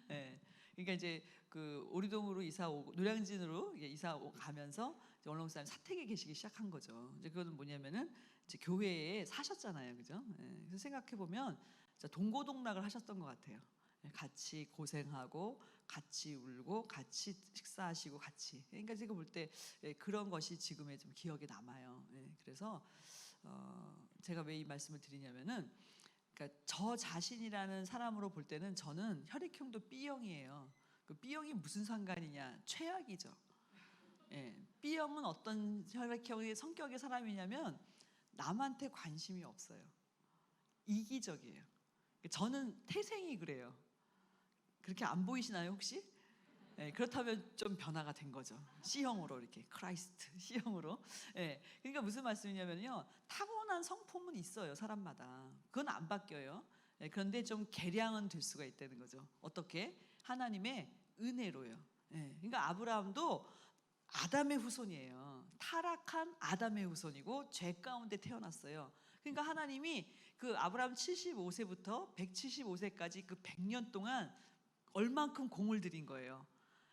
네. 그러니까 이제 그 오리동으로 이사 오고 노량진으로 이사 가면서 원로 목사님 사택에 계시기 시작한 거죠. 이제 그거는 뭐냐면은 이제 교회에 사셨잖아요, 그죠? 네. 그래서 생각해 보면 동고동락을 하셨던 것 같아요. 같이 고생하고 같이 울고 같이 식사하시고 같이. 그러니까 제가 볼 때 그런 것이 지금의 좀 기억에 남아요. 그래서 제가 왜 이 말씀을 드리냐면은 그러니까 저 자신이라는 사람으로 볼 때는 저는 혈액형도 B형이에요. 그 B형이 무슨 상관이냐? 최악이죠. B형은 어떤 혈액형의 성격의 사람이냐면 남한테 관심이 없어요. 이기적이에요. 저는 태생이 그래요. 그렇게 안 보이시나요 혹시? 그렇다면 좀 변화가 된 거죠. C형으로 이렇게 크라이스트 C형으로. 그러니까 무슨 말씀이냐면요. 타고난 성품은 있어요 사람마다. 그건 안 바뀌어요. 그런데 좀 개량은 될 수가 있다는 거죠. 어떻게? 하나님의 은혜로요. 그러니까 아브라함도 아담의 후손이에요. 타락한 아담의 후손이고 죄 가운데 태어났어요. 그러니까 하나님이 그 아브라함 75세부터 175세까지 그 100년 동안 얼만큼 공을 들인 거예요.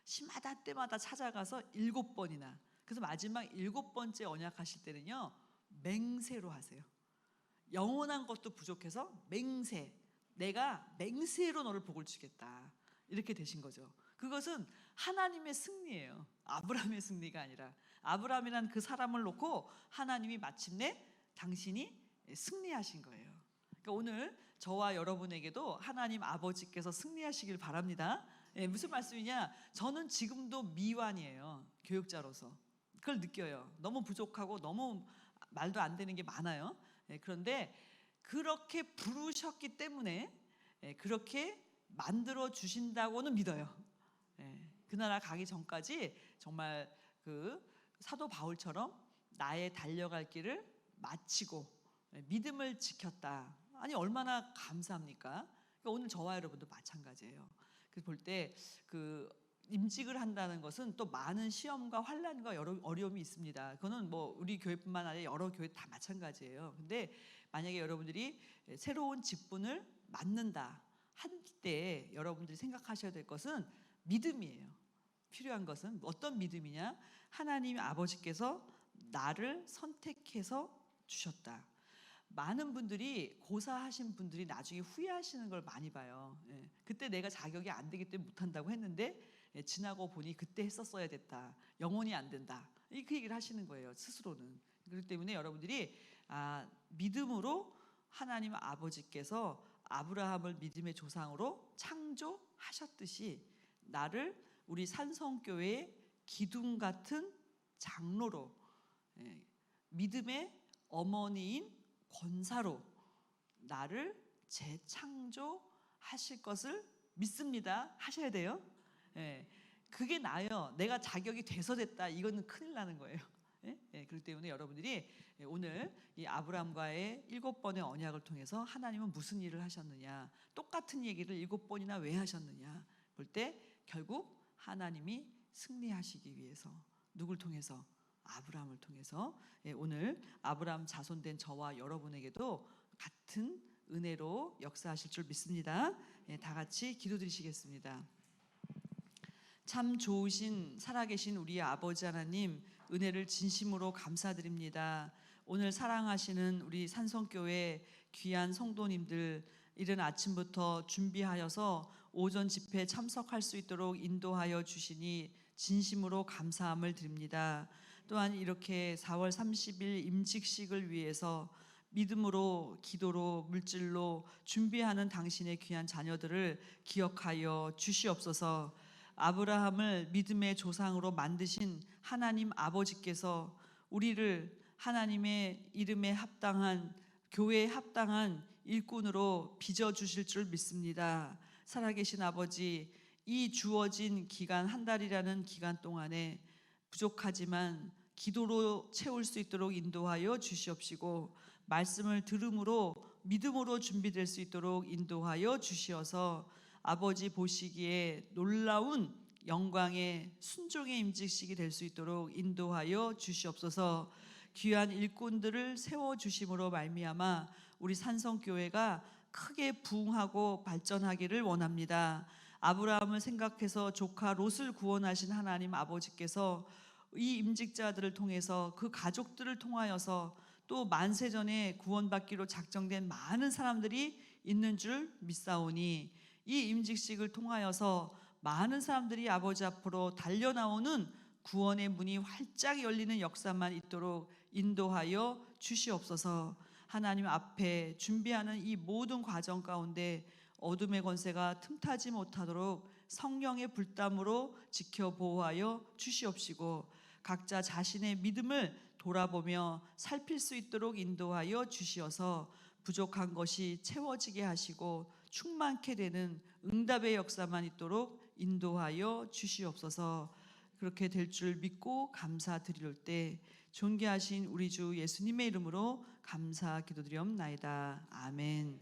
시마다 때마다 찾아가서 7번이나. 그래서 마지막 7번째 언약하실 때는요 맹세로 하세요. 영원한 것도 부족해서 맹세. 내가 맹세로 너를 복을 주겠다. 이렇게 되신 거죠. 그것은 하나님의 승리예요. 아브라함의 승리가 아니라. 아브라함이란 그 사람을 놓고 하나님이 마침내 당신이 승리하신 거예요. 그러니까 오늘 저와 여러분에게도 하나님 아버지께서 승리하시길 바랍니다. 무슨 말씀이냐? 저는 지금도 미완이에요. 교육자로서. 그걸 느껴요. 너무 부족하고 너무 말도 안 되는 게 많아요. 그런데 그렇게 부르셨기 때문에 그렇게 만들어 주신다고는 믿어요. 그 나라 가기 전까지 정말 그 사도 바울처럼 나의 달려갈 길을 마치고 믿음을 지켰다. 아니 얼마나 감사합니까? 그러니까 오늘 저와 여러분도 마찬가지예요. 그 볼 때 그 임직을 한다는 것은 또 많은 시험과 환난과 여러 어려움이 있습니다. 그거는 뭐 우리 교회뿐만 아니라 여러 교회 다 마찬가지예요. 근데 만약에 여러분들이 새로운 직분을 맡는다 할 때 여러분들이 생각하셔야 될 것은 믿음이에요. 필요한 것은 어떤 믿음이냐? 하나님 아버지께서 나를 선택해서 주셨다. 많은 분들이 고사하신 분들이 나중에 후회하시는 걸 많이 봐요. 그때 내가 자격이 안 되기 때문에 못한다고 했는데 지나고 보니 그때 했었어야 됐다. 영원히 안 된다. 그 얘기를 하시는 거예요. 스스로는. 그렇기 때문에 여러분들이 믿음으로 하나님 아버지께서 아브라함을 믿음의 조상으로 창조하셨듯이 나를 우리 산성교회의 기둥 같은 장로로 믿음의 어머니인 권사로 나를 재창조하실 것을 믿습니다. 하셔야 돼요. 그게 나요. 내가 자격이 돼서 됐다. 이거는 큰일 나는 거예요. 그렇기 때문에 여러분들이 오늘 이 아브라함과의 7번의 언약을 통해서 하나님은 무슨 일을 하셨느냐, 똑같은 얘기를 7번이나 왜 하셨느냐 볼 때 결국 하나님이 승리하시기 위해서 누굴 통해서? 아브라함을 통해서. 오늘 아브라함 자손된 저와 여러분에게도 같은 은혜로 역사하실 줄 믿습니다. 다 같이 기도드리시겠습니다. 참 좋으신 살아계신 우리 아버지 하나님, 은혜를 진심으로 감사드립니다. 오늘 사랑하시는 우리 산성교회 귀한 성도님들 이른 아침부터 준비하여서 오전 집회에 참석할 수 있도록 인도하여 주시니 진심으로 감사함을 드립니다. 또한 이렇게 4월 30일 임직식을 위해서 믿음으로 기도로 물질로 준비하는 당신의 귀한 자녀들을 기억하여 주시옵소서. 아브라함을 믿음의 조상으로 만드신 하나님 아버지께서 우리를 하나님의 이름에 합당한 교회에 합당한 일꾼으로 빚어주실 줄 믿습니다. 살아계신 아버지, 이 주어진 기간 한 달이라는 기간 동안에 부족하지만 기도로 채울 수 있도록 인도하여 주시옵시고 말씀을 들음으로 믿음으로 준비될 수 있도록 인도하여 주시어서 아버지 보시기에 놀라운 영광의 순종의 임직식이 될 수 있도록 인도하여 주시옵소서. 귀한 일꾼들을 세워 주심으로 말미암아 우리 산성교회가 크게 부흥하고 발전하기를 원합니다. 아브라함을 생각해서 조카 롯을 구원하신 하나님 아버지께서 이 임직자들을 통해서 그 가족들을 통하여서 또 만세전에 구원받기로 작정된 많은 사람들이 있는 줄 믿사오니 이 임직식을 통하여서 많은 사람들이 아버지 앞으로 달려나오는 구원의 문이 활짝 열리는 역사만 있도록 인도하여 주시옵소서. 하나님 앞에 준비하는 이 모든 과정 가운데 어둠의 권세가 틈타지 못하도록 성령의 불담으로 지켜 보호하여 주시옵시고 각자 자신의 믿음을 돌아보며 살필 수 있도록 인도하여 주시어서 부족한 것이 채워지게 하시고 충만케 되는 응답의 역사만 있도록 인도하여 주시옵소서. 그렇게 될 줄 믿고 감사드릴 때 존귀하신 우리 주 예수님의 이름으로 감사 기도드리옵나이다. 아멘.